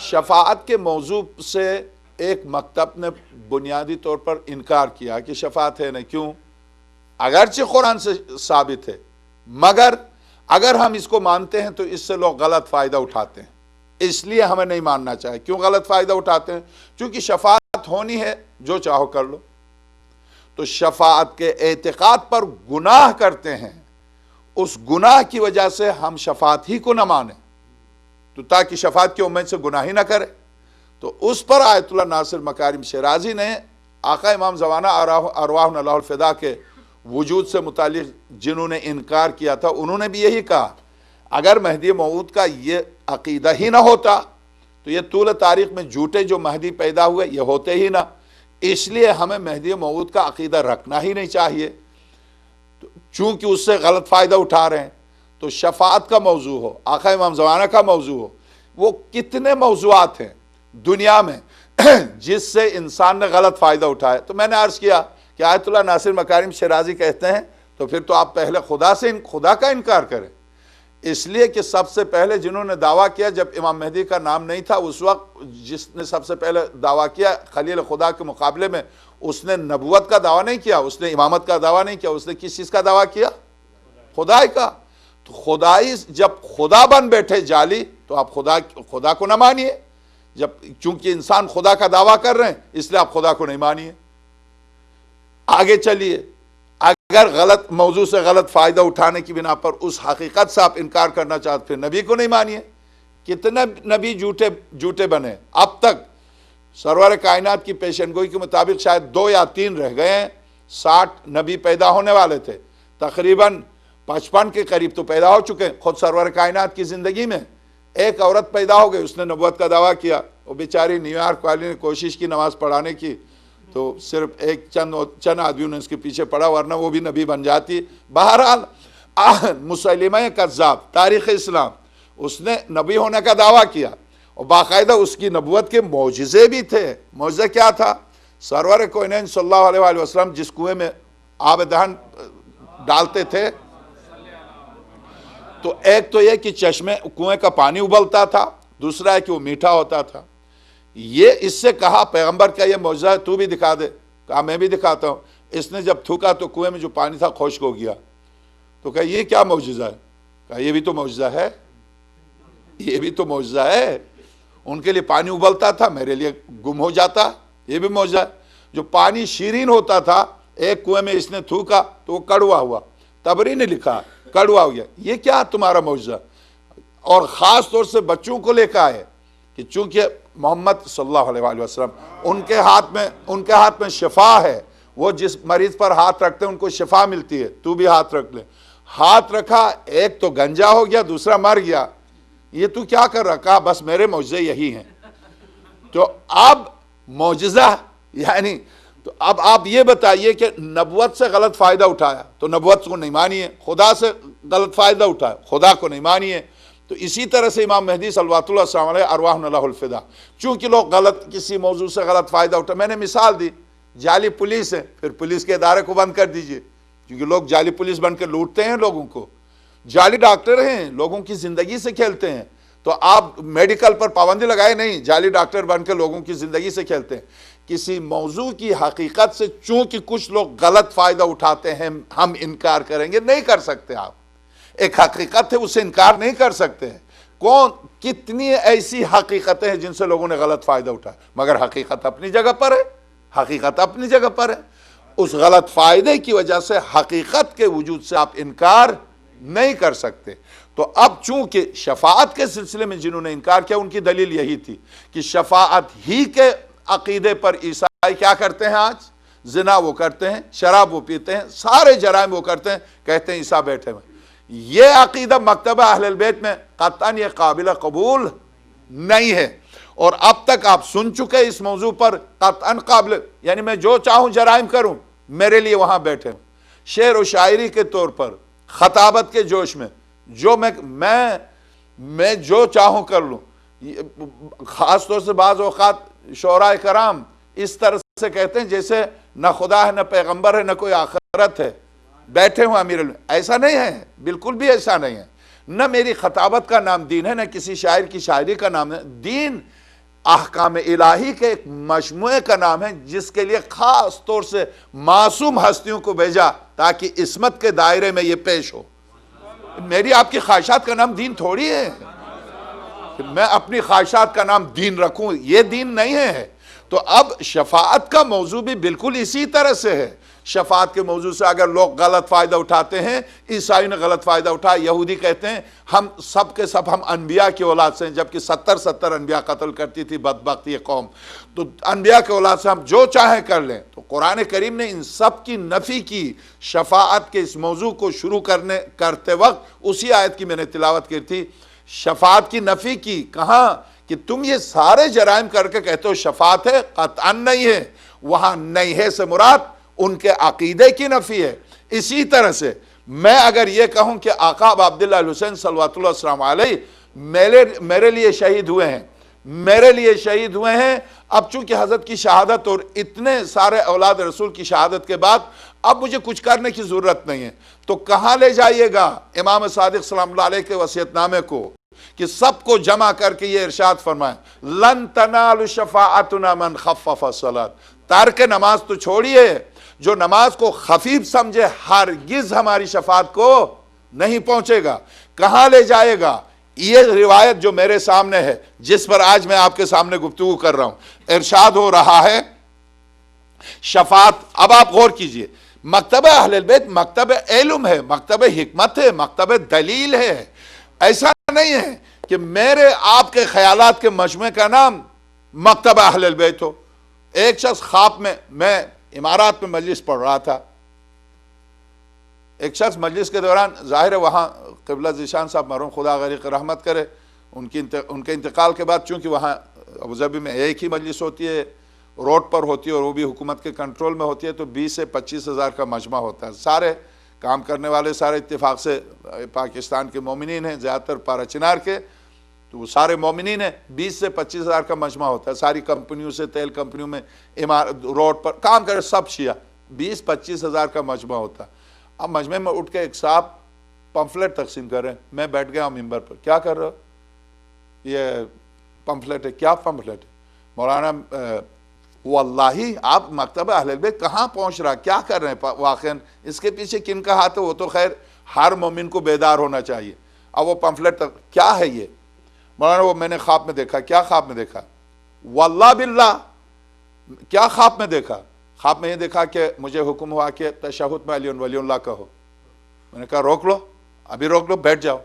شفاعت کے موضوع سے ایک مکتب نے بنیادی طور پر انکار کیا کہ شفاعت ہے نہیں۔ کیوں؟ اگرچہ قرآن سے ثابت ہے، مگر اگر ہم اس کو مانتے ہیں تو اس سے لوگ غلط فائدہ اٹھاتے ہیں، اس لیے ہمیں نہیں ماننا چاہیے۔ کیوں غلط فائدہ اٹھاتے ہیں؟ چونکہ شفاعت ہونی ہے، جو چاہو کر لو۔ تو شفاعت کے اعتقاد پر گناہ کرتے ہیں، اس گناہ کی وجہ سے ہم شفاعت ہی کو نہ مانیں، تو تاکہ شفاعت کی امید سے گناہ ہی نہ کرے۔ تو اس پر آیت اللہ ناصر مکارم شیرازی نے آقا امام زمانہ ارواحنا اللہ الفدا کے وجود سے متعلق جنہوں نے انکار کیا تھا، انہوں نے بھی یہی کہا اگر مہدی موعود کا یہ عقیدہ ہی نہ ہوتا تو یہ طول تاریخ میں جھوٹے جو مہدی پیدا ہوئے یہ ہوتے ہی نہ، اس لیے ہمیں مہدی موعود کا عقیدہ رکھنا ہی نہیں چاہیے، چونکہ اس سے غلط فائدہ اٹھا رہے ہیں۔ تو شفاعت کا موضوع ہو، آقا امام زمانہ کا موضوع ہو، وہ کتنے موضوعات ہیں دنیا میں جس سے انسان نے غلط فائدہ اٹھایا۔ تو میں نے عرض کیا کہ آیت اللہ ناصر مکارم شیرازی کہتے ہیں تو پھر تو آپ پہلے خدا کا انکار کریں، اس لیے کہ سب سے پہلے جنہوں نے دعویٰ کیا جب امام مہدی کا نام نہیں تھا، اس وقت جس نے سب سے پہلے دعویٰ کیا خلیل خدا کے مقابلے میں، اس نے نبوت کا دعویٰ نہیں کیا، اس نے امامت کا دعویٰ نہیں کیا، اس نے کس چیز کا دعویٰ کیا؟ خدائی کا۔ تو خدائی جب خدا بن بیٹھے جعلی تو آپ خدا کو نہ مانیے، جب چونکہ انسان خدا کا دعویٰ کر رہے ہیں اس لیے آپ خدا کو نہیں مانیے۔ آگے چلیے، اگر غلط موضوع سے غلط فائدہ اٹھانے کی بنا پر اس حقیقت سے آپ انکار کرنا چاہتے پھر نبی کو نہیں مانیے۔ کتنے نبی جھوٹے بنے؟ اب تک سرور کائنات کی پیشن گوئی کے مطابق شاید 2 یا 3 رہ گئے ہیں، 60 نبی پیدا ہونے والے تھے، تقریباً 55 کے قریب تو پیدا ہو چکے ہیں۔ خود سرور کائنات کی زندگی میں ایک عورت پیدا ہو گئی، اس نے نبوت کا دعویٰ کیا، وہ بیچاری نیو یارک والی نے کوشش کی نماز پڑھانے کی، تو صرف چند آدمیوں نے اس کے پیچھے پڑا، ورنہ وہ بھی نبی بن جاتی۔ بہرحال مسلمہ کذاب تاریخ اسلام، اس نے نبی ہونے کا دعویٰ کیا اور باقاعدہ اس کی نبوت کے معجزے بھی تھے۔ معجزہ کیا تھا؟ سرور کونین صلی اللہ علیہ وآلہ وسلم جس کنویں میں آب دہن ڈالتے تھے، تو ایک تو یہ کہ چشمے کنویں کا پانی ابلتا تھا، دوسرا ہے کہ وہ میٹھا ہوتا تھا۔ یہ اس سے کہا پیغمبر کا یہ معجزہ ہے، تو بھی دکھا دے۔ کہا میں بھی دکھاتا ہوں۔ اس نے جب تھوکا تو کنویں میں جو پانی تھا خشک ہو گیا۔ تو کہا یہ کیا معجزہ ہے؟ کہا یہ بھی تو معجزہ ہے، یہ بھی تو معجزہ ہے۔ ان کے لیے پانی ابلتا تھا، میرے لیے گم ہو جاتا، یہ بھی معجزہ ہے۔ جو پانی شیرین ہوتا تھا ایک کنویں میں اس نے تھوکا تو وہ کڑوا ہوا، تبری نے لکھا کڑوا ہو گیا۔ یہ کیا تمہارا معجزہ؟ اور خاص طور سے بچوں کو لے کے آئے کہ چونکہ محمد صلی اللہ علیہ وآلہ وسلم ان کے ہاتھ میں شفا ہے، وہ جس مریض پر ہاتھ رکھتے ہیں ان کو شفا ملتی ہے، تو بھی ہاتھ رکھ لے۔ ہاتھ رکھا، ایک تو گنجا ہو گیا، دوسرا مر گیا۔ یہ تو کیا کر رہا؟ کہا بس میرے معجزے یہی ہیں۔ تو اب معجزہ یعنی تو اب آپ یہ بتائیے کہ نبوت سے غلط فائدہ اٹھایا تو نبوت کو نہیں مانیے، خدا سے غلط فائدہ اٹھایا خدا کو نہیں مانیے۔ تو اسی طرح سے امام مہدی صلوات اللہ السلام علیہ ارواحنا اللہ الفدا، چونکہ لوگ کسی موضوع سے غلط فائدہ اٹھا، میں نے مثال دی جعلی پولیس ہے، پھر پولیس کے ادارے کو بند کر دیجئے، کیونکہ لوگ جعلی پولیس بن کے لوٹتے ہیں لوگوں کو، جعلی ڈاکٹر ہیں لوگوں کی زندگی سے کھیلتے ہیں، تو آپ میڈیکل پر پابندی لگائے نہیں، جعلی ڈاکٹر بن کے لوگوں کی زندگی سے کھیلتے ہیں۔ کسی موضوع کی حقیقت سے چونکہ کچھ لوگ غلط فائدہ اٹھاتے ہیں ہم انکار کریں گے؟ نہیں کر سکتے۔ آپ ایک حقیقت ہے، اسے انکار نہیں کر سکتے ہیں۔ کتنی ایسی حقیقتیں ہیں جن سے لوگوں نے غلط فائدہ اٹھایا، مگر حقیقت اپنی جگہ پر ہے، حقیقت اپنی جگہ پر ہے۔ اس غلط فائدے کی وجہ سے حقیقت کے وجود سے آپ انکار نہیں کر سکتے۔ تو اب چونکہ شفاعت کے سلسلے میں جنہوں نے انکار کیا ان کی دلیل یہی تھی کہ شفاعت ہی کے عقیدے پر عیسائی کیا کرتے ہیں؟ آج زنا وہ کرتے ہیں، شراب وہ پیتے ہیں، سارے جرائم وہ کرتے ہیں، کہتے ہیں عیسیٰ بیٹھے ہوئے۔ یہ عقیدہ مکتبہ اہل البیت میں قطعاً یہ قابل قبول نہیں ہے، اور اب تک آپ سن چکے اس موضوع پر قطعاً قابل، یعنی میں جو چاہوں جرائم کروں، میرے لیے وہاں بیٹھے ہوں۔ شعر و شاعری کے طور پر، خطابت کے جوش میں جو میں جو چاہوں کر لوں۔ خاص طور سے بعض اوقات شعراء کرام اس طرح سے کہتے ہیں جیسے نہ خدا ہے، نہ پیغمبر ہے، نہ کوئی آخرت ہے، بیٹھے ہوں امیر الم۔ ایسا نہیں ہے، بالکل بھی ایسا نہیں ہے۔ نہ میری خطابت کا نام دین ہے، نہ کسی شاعر کی شاعری کا نام ہے۔ دین احکام الہی کے ایک مجموعے کا نام ہے جس کے لیے خاص طور سے معصوم ہستیوں کو بھیجا تاکہ عصمت کے دائرے میں یہ پیش ہو۔ میری آپ کی خواہشات کا نام دین تھوڑی ہے کہ میں اپنی خواہشات کا نام دین رکھوں، یہ دین نہیں ہے۔ تو اب شفاعت کا موضوع بھی بالکل اسی طرح سے ہے۔ شفاعت کے موضوع سے اگر لوگ غلط فائدہ اٹھاتے ہیں، عیسائی نے غلط فائدہ اٹھایا، یہودی کہتے ہیں ہم سب کے سب ہم انبیاء کی اولاد سے ہیں، جبکہ 70 انبیاء قتل کرتی تھی بدبخت یہ قوم، تو انبیاء کی اولاد سے ہم جو چاہیں کر لیں۔ تو قرآن کریم نے ان سب کی نفی کی۔ شفاعت کے اس موضوع کو شروع کرتے وقت اسی آیت کی میں نے تلاوت کی تھی، شفاعت کی نفی کی۔ کہاں کہ تم یہ سارے جرائم کر کے کہتے ہو شفاعت ہے، قطعاً نہیں ہے۔ وہاں نہیں ہے سے مراد ان کے عقیدے کی نفی ہے۔ اسی طرح سے میں اگر یہ کہوں کہ آقا ابو عبداللہ الحسین صلوات اللہ السلام علیہ میرے لیے شہید ہوئے ہیں، میرے لیے شہید ہوئے ہیں، اب چونکہ حضرت کی شہادت اور اتنے سارے اولاد رسول کی شہادت کے بعد اب مجھے کچھ کرنے کی ضرورت نہیں ہے، تو کہاں لے جائیے گا امام صادق سلام اللہ علیہ کے وصیت نامے کو کہ سب کو جمع کر کے یہ ارشاد فرمائیں، لن تنال شفاعتنا من خفف الصلاۃ، تارک نماز تو چھوڑیے، جو نماز کو خفیف سمجھے ہرگز ہماری شفاعت کو نہیں پہنچے گا۔ کہاں لے جائے گا؟ یہ روایت جو میرے سامنے ہے، جس پر آج میں آپ کے سامنے گفتگو کر رہا ہوں، ارشاد ہو رہا ہے شفاعت۔ اب آپ غور کیجئے، مکتبہ اہل البیت مکتبہ علم ہے، مکتبہ حکمت ہے، مکتبہ دلیل ہے۔ ایسا نہیں ہے کہ میرے آپ کے خیالات کے مجموعے کا نام مکتبہ اہل البیت ہو۔ ایک شخص خواب میں امارات میں مجلس پڑھ رہا تھا، ایک شخص مجلس کے دوران، ظاہر ہے وہاں قبلہ ذیشان صاحب مرحوم خدا غریق رحمت کرے، ان کے انتقال کے بعد چونکہ وہاں ابوظہبی میں ایک ہی مجلس ہوتی ہے، روڈ پر ہوتی ہے اور وہ بھی حکومت کے کنٹرول میں ہوتی ہے، تو 20 سے 25 ہزار کا مجمع ہوتا ہے۔ سارے کام کرنے والے سارے اتفاق سے پاکستان کے مومنین ہیں، زیادہ تر پارا چنار کے، تو وہ سارے مومنین ہیں۔ 20 سے 25 ہزار کا مجمع ہوتا ہے، ساری کمپنیوں سے، تیل کمپنیوں میں، روڈ پر کام کرے سب شیعہ، 20-25 ہزار کا مجمع ہوتا ہے۔ اب مجمع میں اٹھ کے ایک صاحب پمفلٹ تقسیم کر رہے ہیں، میں بیٹھ گیا ہوں ممبر پر، کیا کر رہے ہو؟ یہ پمفلٹ ہے۔ کیا پمفلٹ ہے؟ مولانا واللہ آپ مکتبہ اہل بیت کہاں پہنچ رہا، کیا کر رہے ہیں واقعاً، اس کے پیچھے کن کا ہاتھ ہے؟ وہ تو خیر ہر مومن کو بیدار ہونا چاہیے۔ اب وہ پمفلٹ کیا ہے یہ؟ مولانا وہ میں نے خواب میں دیکھا۔ کیا خواب میں دیکھا؟ واللہ باللہ کیا خواب میں دیکھا؟ خواب میں یہ دیکھا کہ مجھے حکم ہوا کہ تشہد میں علی ولی اللہ کہو۔ میں نے کہا روک لو، ابھی روک لو، بیٹھ جاؤ،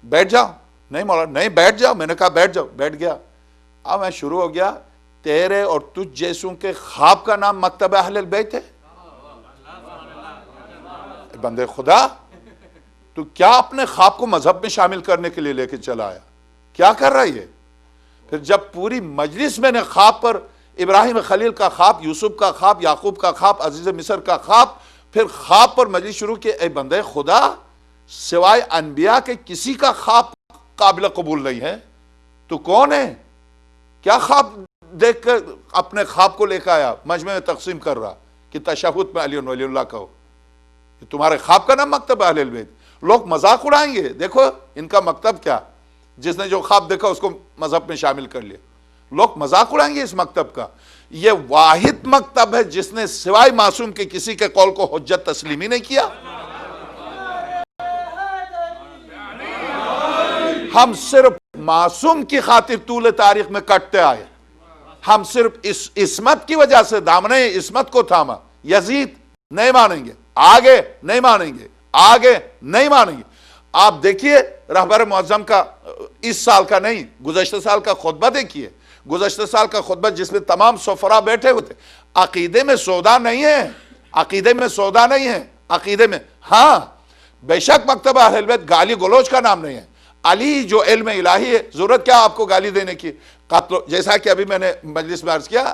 بیٹھ جاؤ۔ نہیں مولانا نہیں، بیٹھ جاؤ۔ میں نے کہا بیٹھ جاؤ، بیٹھ گیا۔ اب میں شروع ہو گیا، تیرے اور تجھ جیسوں کے خواب کا نام مکتبہ اہل البیت ہے؟ بندے خدا، تو کیا اپنے خواب کو مذہب میں شامل کرنے کے لیے لے کے چلا آیا؟ کیا کر رہا ہے یہ؟ پھر جب پوری مجلس میں نے خواب پر، ابراہیم خلیل کا خواب، یوسف کا خواب، یعقوب کا خواب، عزیز مصر کا خواب، پھر خواب پر مجلس شروع کی، اے بندے خدا، سوائے انبیاء کے کسی کا خواب قابل قبول نہیں ہے، تو کون ہے؟ کیا خواب دیکھ کر اپنے خواب کو لے کے آیا، مجمع میں تقسیم کر رہا کہ تشہد میں علی ولی اللہ کہو؟ تمہارے خواب کا نام مکتبہ اہل البیت۔ لوگ مذاق اڑائیں گے، دیکھو ان کا مکتب کیا، جس نے جو خواب دیکھا اس کو مذہب میں شامل کر لیا. لوگ مذاق اڑائیں گے اس مکتب کا. یہ واحد مکتب ہے جس نے سوائے معصوم کے کسی کے قول کو حجت تسلیم ہی نہیں کیا. ہم صرف معصوم کی خاطر طول تاریخ میں کٹتے آئے. ہم صرف اس عصمت کی وجہ سے دامن عصمت کو تھاما. یزید نہیں مانیں گے, آگے نہیں مانیں گے, آگے نہیں مانیں گے. آپ دیکھیے رہبر معظم کا اس سال کا نہیں گزشتہ سال کا خطبہ دیکھیے. گزشتہ سال کا خطبہ جس میں تمام سفراء بیٹھے ہوئے تھے. عقیدے میں سودا نہیں ہے, عقیدے میں سودا نہیں ہے. عقیدے میں ہاں بے شک مکتب اہل بیت گالی گلوچ کا نام نہیں ہے. علی جو علم الہی ہے, ضرورت کیا آپ کو گالی دینے کی. قتل جیسا کہ ابھی میں نے مجلس میں عرض کیا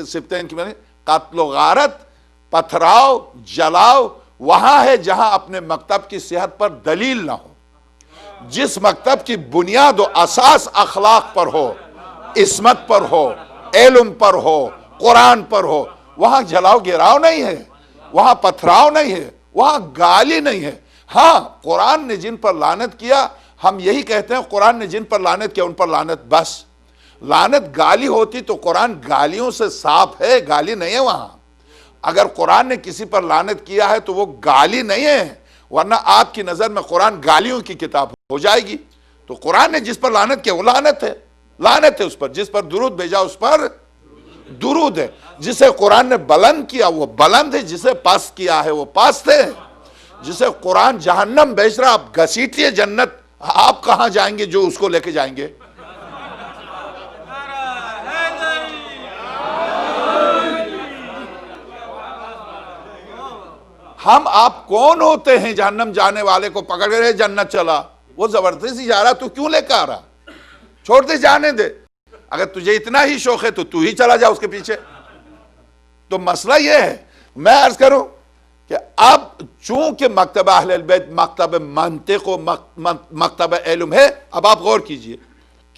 سبتین کی میں نے, قتل و غارت, پتھراؤ, جلاؤ وہاں ہے جہاں اپنے مکتب کی صحت پر دلیل نہ ہو. جس مکتب کی بنیاد و اساس اخلاق پر ہو, عصمت پر ہو, علم پر ہو, قرآن پر ہو, وہاں جلاؤ گراؤ نہیں ہے, وہاں پتھراؤ نہیں ہے, وہاں گالی نہیں ہے. ہاں قرآن نے جن پر لعنت کیا ہم یہی کہتے ہیں قرآن نے جن پر لعنت کیا ان پر لعنت. بس لعنت گالی ہوتی تو قرآن گالیوں سے صاف ہے, گالی نہیں ہے وہاں. اگر قرآن نے کسی پر لعنت کیا ہے تو وہ گالی نہیں ہے, ورنہ آپ کی نظر میں قرآن گالیوں کی کتاب ہو جائے گی. تو قرآن نے جس پر لعنت کیا وہ لعنت ہے, لعنت ہے اس پر. جس پر درود بھیجا اس پر درود ہے. جسے قرآن نے بلند کیا وہ بلند ہے, جسے پست کیا ہے وہ پست ہے. جسے قرآن جہنم بیچ رہا آپ گھسیٹیے جنت, آپ کہاں جائیں گے جو اس کو لے کے جائیں گے. ہم آپ کون ہوتے ہیں جہنم جانے والے کو پکڑ رہے جنت چلا, وہ زبردستی جا رہا تو کیوں لے کے آ رہا, چھوڑ دے جانے دے. اگر تجھے اتنا ہی شوق ہے تو ہی چلا جا اس کے پیچھے. تو مسئلہ یہ ہے میں عرض کروں کہ اب چونکہ مکتب اہل البیت مکتب منطق و مکتب علم ہے, اب آپ غور کیجئے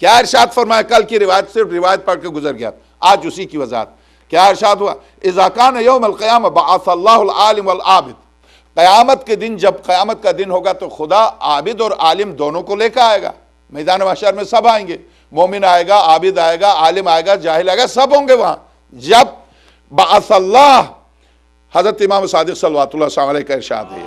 کیا ارشاد فرمایا. کل کی روایت صرف روایت پڑھ کے گزر گیا, آج اسی کی وضاحت. کیا ارشاد ہوا, اذا کان یوم القیامہ بعث اللہ العالم والعابد. قیامت کے دن جب قیامت کا دن ہوگا تو خدا عابد اور عالم دونوں کو لے کے آئے گا. میدان محشر میں سب آئیں گے, مومن آئے گا, عابد آئے گا, عالم آئے گا, جاہل آئے گا, سب ہوں گے وہاں. جب بعث اللہ, حضرت امام صادق صلوات اللہ علیہ کا ارشاد ہے.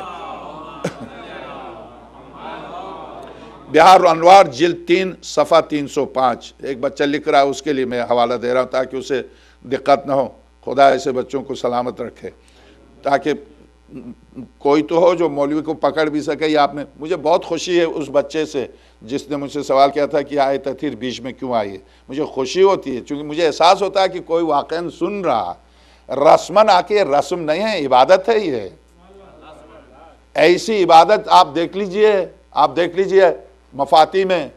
بہار الانوار جلد 3 صفحہ 305. ایک بچہ لکھ رہا ہے, اس کے لیے میں حوالہ دے رہا ہوں تاکہ اسے دقت نہ ہو. خدا ایسے بچوں کو سلامت رکھے, تاکہ کوئی تو ہو جو مولوی کو پکڑ بھی سکے. یا آپ نے, مجھے بہت خوشی ہے اس بچے سے جس نے مجھ سے سوال کیا تھا کہ آیت تطہیر بیچ میں کیوں آئی ہے. مجھے خوشی ہوتی ہے چونکہ مجھے احساس ہوتا ہے کہ کوئی واقعاً سن رہا. رسمن آ کے رسم نہیں ہے, عبادت ہے. یہ ایسی عبادت آپ دیکھ لیجئے, آپ دیکھ لیجئے مفاتی میں,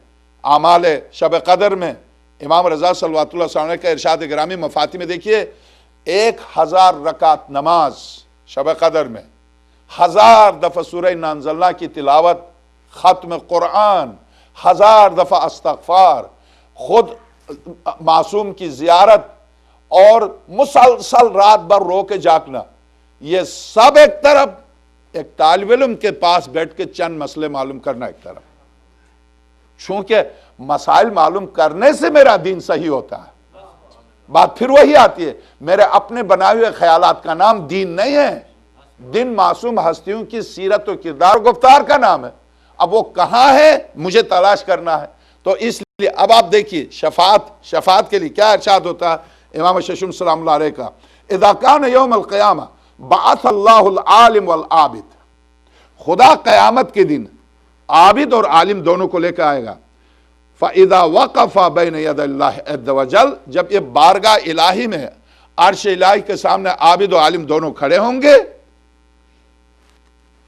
اعمال شب قدر میں امام رضا صلوات اللہ علیہ کا ارشاد گرامی. مفاتی میں دیکھیے 1000 رکعت نماز شب قدر میں, 1000 دفعہ سورہ انا انزلنا کی تلاوت, ختم قرآن, 1000 دفعہ استغفار, خود معصوم کی زیارت, اور مسلسل رات بھر رو کے جاگنا. یہ سب ایک طرف, ایک طالب علم کے پاس بیٹھ کے چند مسئلے معلوم کرنا ایک طرف. چونکہ مسائل معلوم کرنے سے میرا دین صحیح ہوتا ہے. بات پھر وہی آتی ہے, میرے اپنے بنائے ہوئے خیالات کا نام دین نہیں ہے. دین معصوم ہستیوں کی سیرت و کردار و گفتار کا نام ہے. اب وہ کہاں ہے مجھے تلاش کرنا ہے. تو اس لیے اب آپ دیکھیے شفاعت کے لیے کیا ارشاد ہوتا ہے امام ششم سلام اللہ علیہ کا. اذا کان یوم القیامہ بعث اللہ العالم والعابد. خدا قیامت کے دن عابد اور عالم دونوں کو لے کے آئے گا. فَإِذَا وَقَفَ بَيْنَ يَدَ اللَّهِ عَزَّ وَجَلَّ. جب یہ بارگاہ الہی میں عرش الہی کے سامنے عابد و عالم دونوں کھڑے ہوں گے,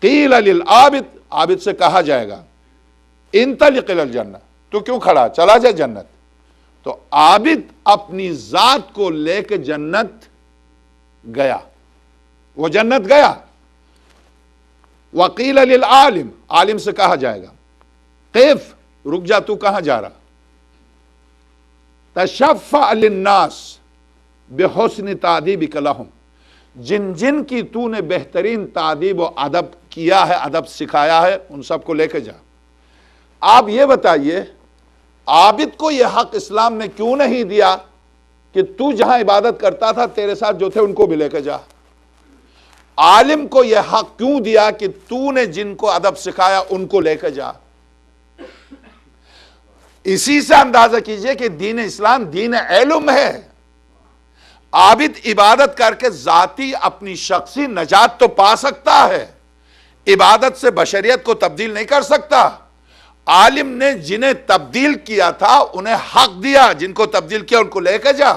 قِيلَ لِلْعَابِد, عابد سے کہا جائے گا انطلق الى الجنہ, تو کیوں کھڑا, چلا جائے جنت. تو عابد اپنی ذات کو لے کے جنت گیا, وہ جنت گیا. وَقِيلَ لِلْعَالِمِ, عالم سے کہا جائے گا قِف, رک جا, تو کہاں جا رہا. تشفع للناس بحسن تعدیبک لہم, جن جن کی تو نے بہترین تعدیب و ادب کیا ہے, ادب سکھایا ہے, ان سب کو لے کے جا. آپ یہ بتائیے عابد کو یہ حق اسلام نے کیوں نہیں دیا کہ تو جہاں عبادت کرتا تھا تیرے ساتھ جو تھے ان کو بھی لے کے جا؟ عالم کو یہ حق کیوں دیا کہ تو نے جن کو ادب سکھایا ان کو لے کے جا؟ اسی سے اندازہ کیجئے کہ دین اسلام دین علم ہے۔ عابد عبادت کر کے ذاتی اپنی شخصی نجات تو پا سکتا ہے، عبادت سے بشریت کو تبدیل نہیں کر سکتا۔ عالم نے جنہیں تبدیل کیا تھا انہیں حق دیا، جن کو تبدیل کیا ان کو لے کے جا۔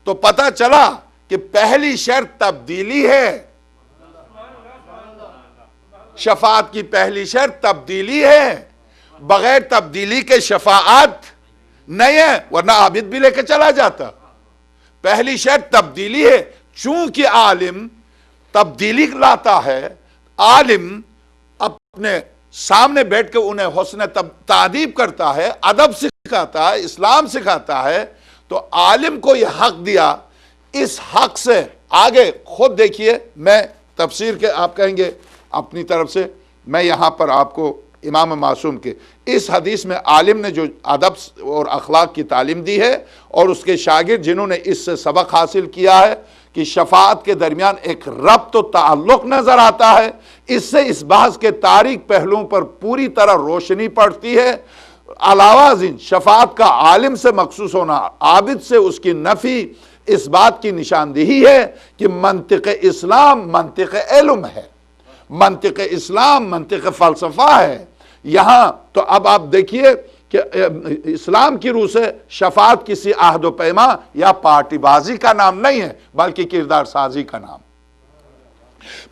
تو پتہ چلا کہ پہلی شرط تبدیلی ہے، شفاعت کی پہلی شرط تبدیلی ہے، بغیر تبدیلی کے شفاعت نہیں ہے، ورنہ عابد بھی لے کے چلا جاتا۔ پہلی شرط تبدیلی ہے، چونکہ عالم تبدیلی لاتا ہے، عالم اپنے سامنے بیٹھ کے انہیں حسن تعدیب کرتا ہے، ادب سکھاتا ہے، اسلام سکھاتا ہے، تو عالم کو یہ حق دیا۔ اس حق سے آگے خود دیکھیے، میں تفسیر کے آپ کہیں گے اپنی طرف سے، میں یہاں پر آپ کو امام معصوم کے اس حدیث میں عالم نے جو ادب اور اخلاق کی تعلیم دی ہے اور اس کے شاگرد جنہوں نے اس سے سبق حاصل کیا ہے کہ شفاعت کے درمیان ایک ربط و تعلق نظر آتا ہے، اس سے اس بحث کے تاریک پہلوؤں پر پوری طرح روشنی پڑتی ہے۔ علاوہ ازیں شفاعت کا عالم سے مخصوص ہونا، عابد سے اس کی نفی، اس بات کی نشاندہی ہے کہ منطق اسلام منطق علم ہے، منطق اسلام منطق فلسفہ ہے۔ یہاں تو اب آپ دیکھیے کہ اسلام کی روح سے شفاعت کسی عہد و پیما یا پارٹی بازی کا نام نہیں ہے، بلکہ کردار سازی کا نام۔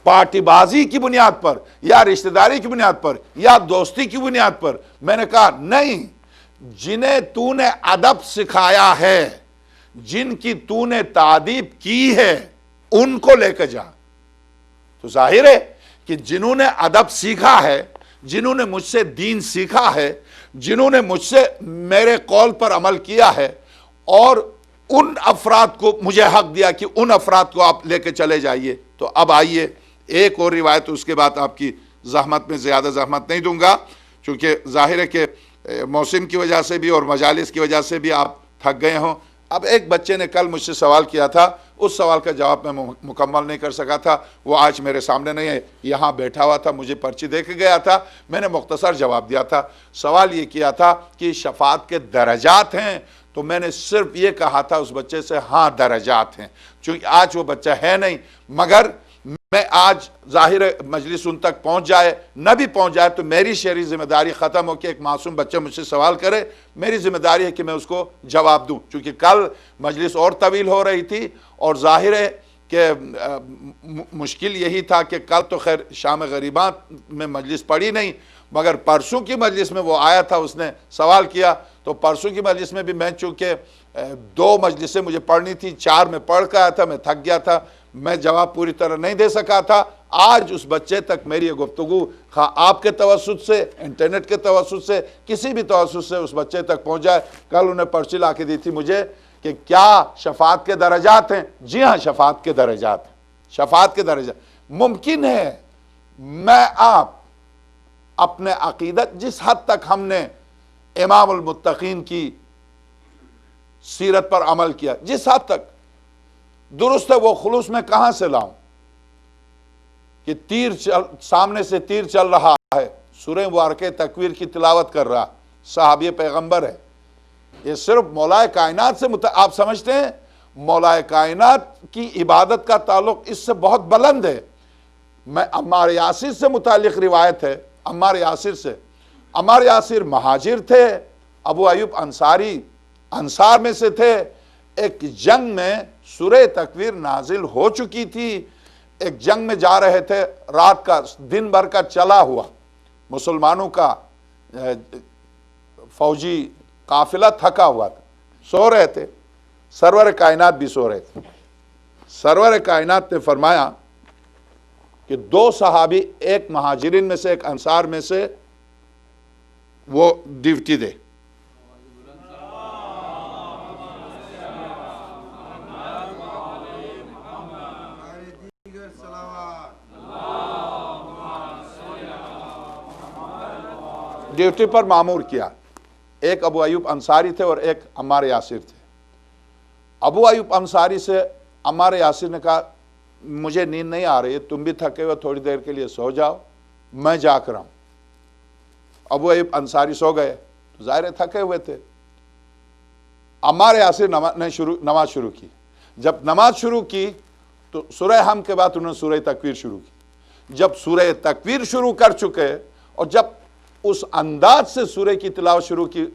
پارٹی بازی کی بنیاد پر یا رشتہ داری کی بنیاد پر یا دوستی کی بنیاد پر، میں نے کہا نہیں، جنہیں تو نے ادب سکھایا ہے، جن کی تو نے تعدیب کی ہے، ان کو لے کے جا۔ تو ظاہر ہے کہ جنہوں نے ادب سیکھا ہے، جنہوں نے مجھ سے دین سیکھا ہے، جنہوں نے مجھ سے میرے قول پر عمل کیا ہے، اور ان افراد کو مجھے حق دیا کہ ان افراد کو آپ لے کے چلے جائیے۔ تو اب آئیے ایک اور روایت، اس کے بعد آپ کی زحمت میں زیادہ زحمت نہیں دوں گا، چونکہ ظاہر ہے کہ موسم کی وجہ سے بھی اور مجالس کی وجہ سے بھی آپ تھک گئے ہوں۔ اب ایک بچے نے کل مجھ سے سوال کیا تھا، اس سوال کا جواب میں مکمل نہیں کر سکا تھا، وہ آج میرے سامنے نہیں ہے، یہاں بیٹھا ہوا تھا، مجھے پرچی دے کے گیا تھا، میں نے مختصر جواب دیا تھا۔ سوال یہ کیا تھا کہ شفاعت کے درجات ہیں، تو میں نے صرف یہ کہا تھا اس بچے سے، ہاں درجات ہیں، چونکہ آج وہ بچہ ہے نہیں، مگر میں آج ظاہر مجلس ان تک پہنچ جائے، نہ بھی پہنچ جائے تو میری شہری ذمہ داری ختم ہو کہ ایک معصوم بچہ مجھ سے سوال کرے، میری ذمہ داری ہے کہ میں اس کو جواب دوں، چونکہ کل مجلس اور طویل ہو رہی تھی، اور ظاہر ہے کہ مشکل یہی تھا کہ کل تو خیر شام غریبات میں مجلس پڑھی نہیں، مگر پرسوں کی مجلس میں وہ آیا تھا، اس نے سوال کیا، تو پرسوں کی مجلس میں بھی میں چونکہ 2 مجلسیں مجھے پڑھنی تھی، 4 میں پڑھ کے آیا تھا، میں تھک گیا تھا، میں جواب پوری طرح نہیں دے سکا تھا۔ آج اس بچے تک میری یہ گفتگو خواہ آپ کے توسط سے، انٹرنیٹ کے توسط سے، کسی بھی توسط سے اس بچے تک پہنچ جائے۔ کل انہیں پرچی لا کے دی تھی مجھے کہ کیا شفاعت کے درجات ہیں؟ جی ہاں، شفاعت کے درجات ہیں، شفاعت کے درجات۔ ممکن ہے میں آپ اپنے عقیدت، جس حد تک ہم نے امام المتقین کی سیرت پر عمل کیا، جس حد تک درست ہے، وہ خلوص میں کہاں سے لاؤں کہ سامنے سے تیر چل رہا ہے، سورہ مبارکہ تکویر کی تلاوت کر رہا، صحابی پیغمبر ہے، یہ صرف مولا کائنات سے آپ سمجھتے ہیں مولا کائنات کی عبادت کا تعلق اس سے بہت بلند ہے۔ میں عمار یاسر سے متعلق روایت ہے، عمار یاسر سے، عمار یاسر مہاجر تھے، ابو ایوب انصاری انصار میں سے تھے، ایک جنگ میں سورہ تکویر نازل ہو چکی تھی، ایک جنگ میں جا رہے تھے، رات کا دن بھر کا چلا ہوا مسلمانوں کا فوجی قافلہ تھکا ہوا تھا، سو رہے تھے، سرور کائنات بھی سو رہے تھے۔ سرور کائنات نے فرمایا کہ 2 صحابی، ایک مہاجرین میں سے ایک انصار میں سے، وہ ڈیوٹی دے۔ ڈیوٹی پر معمور کیا، ایک ابو ایوب انصاری تھے اور ایک عمار یاسر تھے. ابو ایوب انصاری سے عمار یاسر نے کہا مجھے نیند نہیں آ رہی ہے, تم بھی تھکے ہوئے, تھوڑی دیر کے لیے سو جاؤ, میں جا کر آؤں. ابو ایوب انصاری سو گئے, تو ظاہر تھکے ہوئے تھے. عمار یاسر نماز شروع کی. جب نماز شروع کی تو سورہ حم کے بعد انہوں نے سورہ تکویر شروع کی. جب سورہ تکویر شروع کر چکے اور جب اس انداز سے سورہ کی تلاوت شروع کی,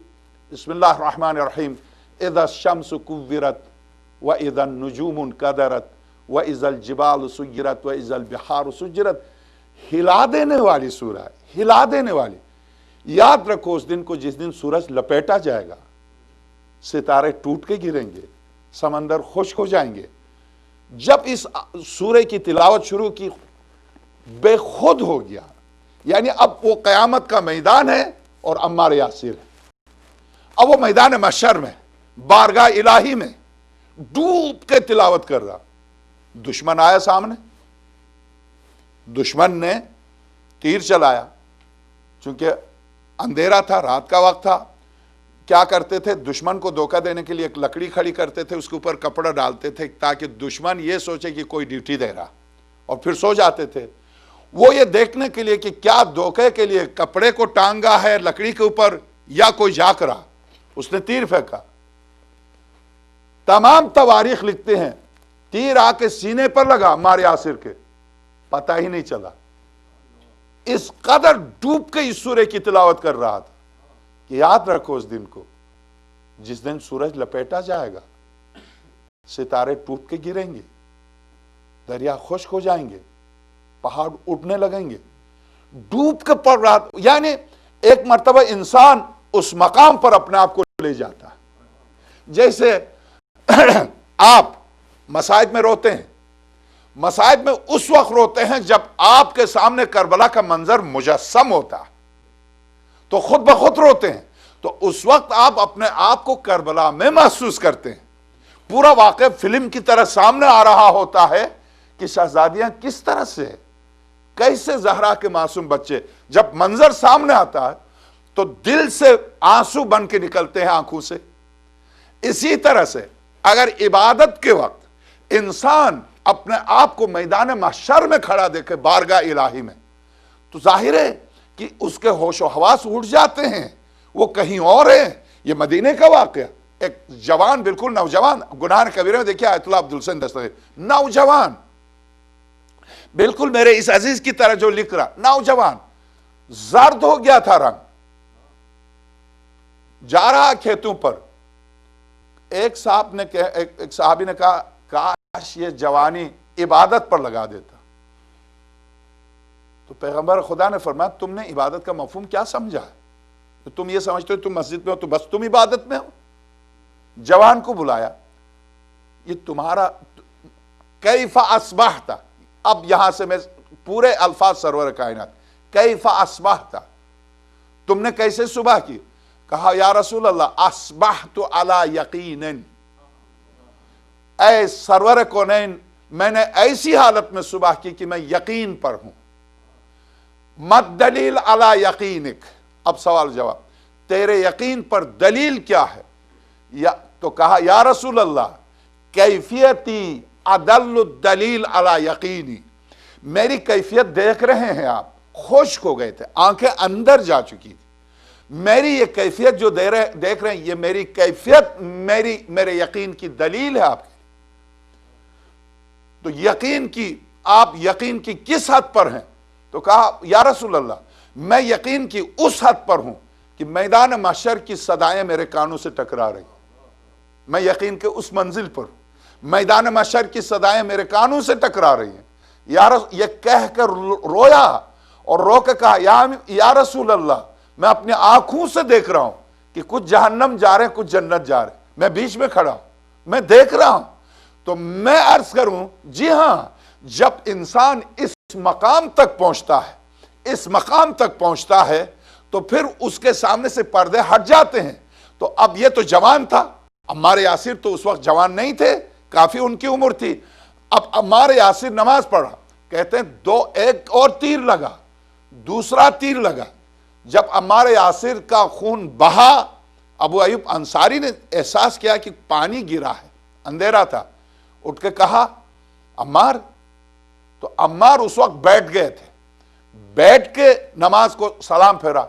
بسم اللہ الرحمن الرحیم, اذا الشمس کورت واذا النجوم انکدرت واذا الجبال سیرت واذا البحار سجرت, ہلا دینے والی سورہ ہے, ہلا دینے والی. یاد رکھو اس دن کو جس دن سورج لپیٹا جائے گا, ستارے ٹوٹ کے گریں گے, سمندر خشک ہو جائیں گے. جب اس سورہ کی تلاوت شروع کی بے خود ہو گیا, یعنی اب وہ قیامت کا میدان ہے اور عمار یاسر ہے. اب وہ میدان محشر میں بارگاہ الہی میں ڈوب کے تلاوت کر رہا. دشمن آیا سامنے, دشمن نے تیر چلایا, چونکہ اندھیرا تھا, رات کا وقت تھا. کیا کرتے تھے, دشمن کو دھوکہ دینے کے لیے ایک لکڑی کھڑی کرتے تھے, اس کے اوپر کپڑا ڈالتے تھے تاکہ دشمن یہ سوچے کہ کوئی ڈیوٹی دے رہا, اور پھر سو جاتے تھے. وہ یہ دیکھنے کے لیے کہ کیا دھوکے کے لیے کپڑے کو ٹانگا ہے لکڑی کے اوپر یا کوئی جھانک رہا, اس نے تیر پھینکا. تمام تواریخ لکھتے ہیں تیر آ کے سینے پر لگا عمار یاسر کے, پتہ ہی نہیں چلا. اس قدر ڈوب کے اس سورہ کی تلاوت کر رہا تھا. کہ یاد رکھو اس دن کو جس دن سورج لپیٹا جائے گا, ستارے ٹوٹ کے گریں گے, دریا خشک ہو جائیں گے, پہاڑ اٹھنے لگیں گے. ڈوب کے پڑ رہا, یعنی ایک مرتبہ انسان اس مقام پر اپنے آپ کو لے جاتا ہے. جیسے آپ مصائب میں روتے ہیں, مصائب میں اس وقت روتے ہیں جب آپ کے سامنے کربلا کا منظر مجسم ہوتا ہے, تو خود بخود روتے ہیں. تو اس وقت آپ اپنے آپ کو کربلا میں محسوس کرتے ہیں. پورا واقعہ فلم کی طرح سامنے آ رہا ہوتا ہے کہ شہزادیاں کس طرح سے, کیسے زہرا کے معصوم بچے, جب منظر سامنے آتا ہے تو دل سے آنسو بن کے نکلتے ہیں آنکھوں سے. اسی طرح سے اگر عبادت کے وقت انسان اپنے آپ کو میدان محشر میں کھڑا دیکھے بارگاہ الہی میں, تو ظاہر ہے کہ اس کے ہوش و حواس اٹھ جاتے ہیں, وہ کہیں اور ہیں. یہ مدینے کا واقعہ, ایک جوان, بالکل نوجوان, گناہ کبیرہ میں دیکھیں آیت اللہ عبدالحسین دستگیر, نوجوان, بالکل میرے اس عزیز کی طرح جو لکھ رہا, نوجوان, زرد ہو گیا تھا رنگ, جا رہا کھیتوں پر. ایک صحابی نے کہا کاش یہ جوانی عبادت پر لگا دیتا. تو پیغمبر خدا نے فرمایا تم نے عبادت کا مفہوم کیا سمجھا ہے, تم یہ سمجھتے ہو تم مسجد میں ہو تو بس تم عبادت میں ہو. جوان کو بلایا, یہ تمہارا کیف اصبحت, اب یہاں سے میں پورے الفاظ سرور کائنات, کیف اصبحت, تم نے کیسے صبح کی. کہا یا رسول اللہ اصبحت علی یقین, اے سرور کونین میں نے ایسی حالت میں صبح کی کہ میں یقین پر ہوں. مت دلیل علی یقینک, اب سوال جواب, تیرے یقین پر دلیل کیا ہے. تو کہا یا رسول اللہ کیفیتی ادل الدلیل علی یقینی, میری کیفیت دیکھ رہے ہیں آپ, خشک ہو گئے تھے, آنکھیں اندر جا چکی تھی. میری یہ کیفیت جو دیکھ رہے ہیں یہ میری کیفیت میرے یقین کی دلیل ہے آپ کی. تو یقین کی, آپ یقین کی کس حد پر ہیں. تو کہا یا رسول اللہ میں یقین کی اس حد پر ہوں کہ میدان محشر کی صدائیں میرے کانوں سے ٹکرا رہی, میں یقین کے اس منزل پر ہوں, میدان محشر کی صدائیں میرے کانوں سے ٹکرا رہی ہیں. یہ کہہ کر رویا اور رو کے کہا یا رسول اللہ میں اپنی آنکھوں سے دیکھ رہا ہوں کہ کچھ جہنم جا رہے ہیں کچھ جنت جا رہے ہیں, میں بیچ میں کھڑا ہوں, میں دیکھ رہا ہوں. تو میں عرض کروں, جی ہاں, جب انسان اس مقام تک پہنچتا ہے, اس مقام تک پہنچتا ہے تو پھر اس کے سامنے سے پردے ہٹ جاتے ہیں. تو اب یہ تو جوان تھا, عمار یاسر تو اس وقت جوان نہیں تھے, کافی ان کی عمر تھی. اب عمار یاسر نماز پڑھا, کہتے ہیں ایک اور تیر لگا, دوسرا تیر لگا. جب عمار یاسر کا خون بہا ابو ایوب انصاری نے احساس کیا کہ پانی گرا ہے، اندھیرا تھا، اٹھ کے کہا عمار، تو عمار اس وقت بیٹھ گئے تھے، بیٹھ کے نماز کو سلام پھیرا.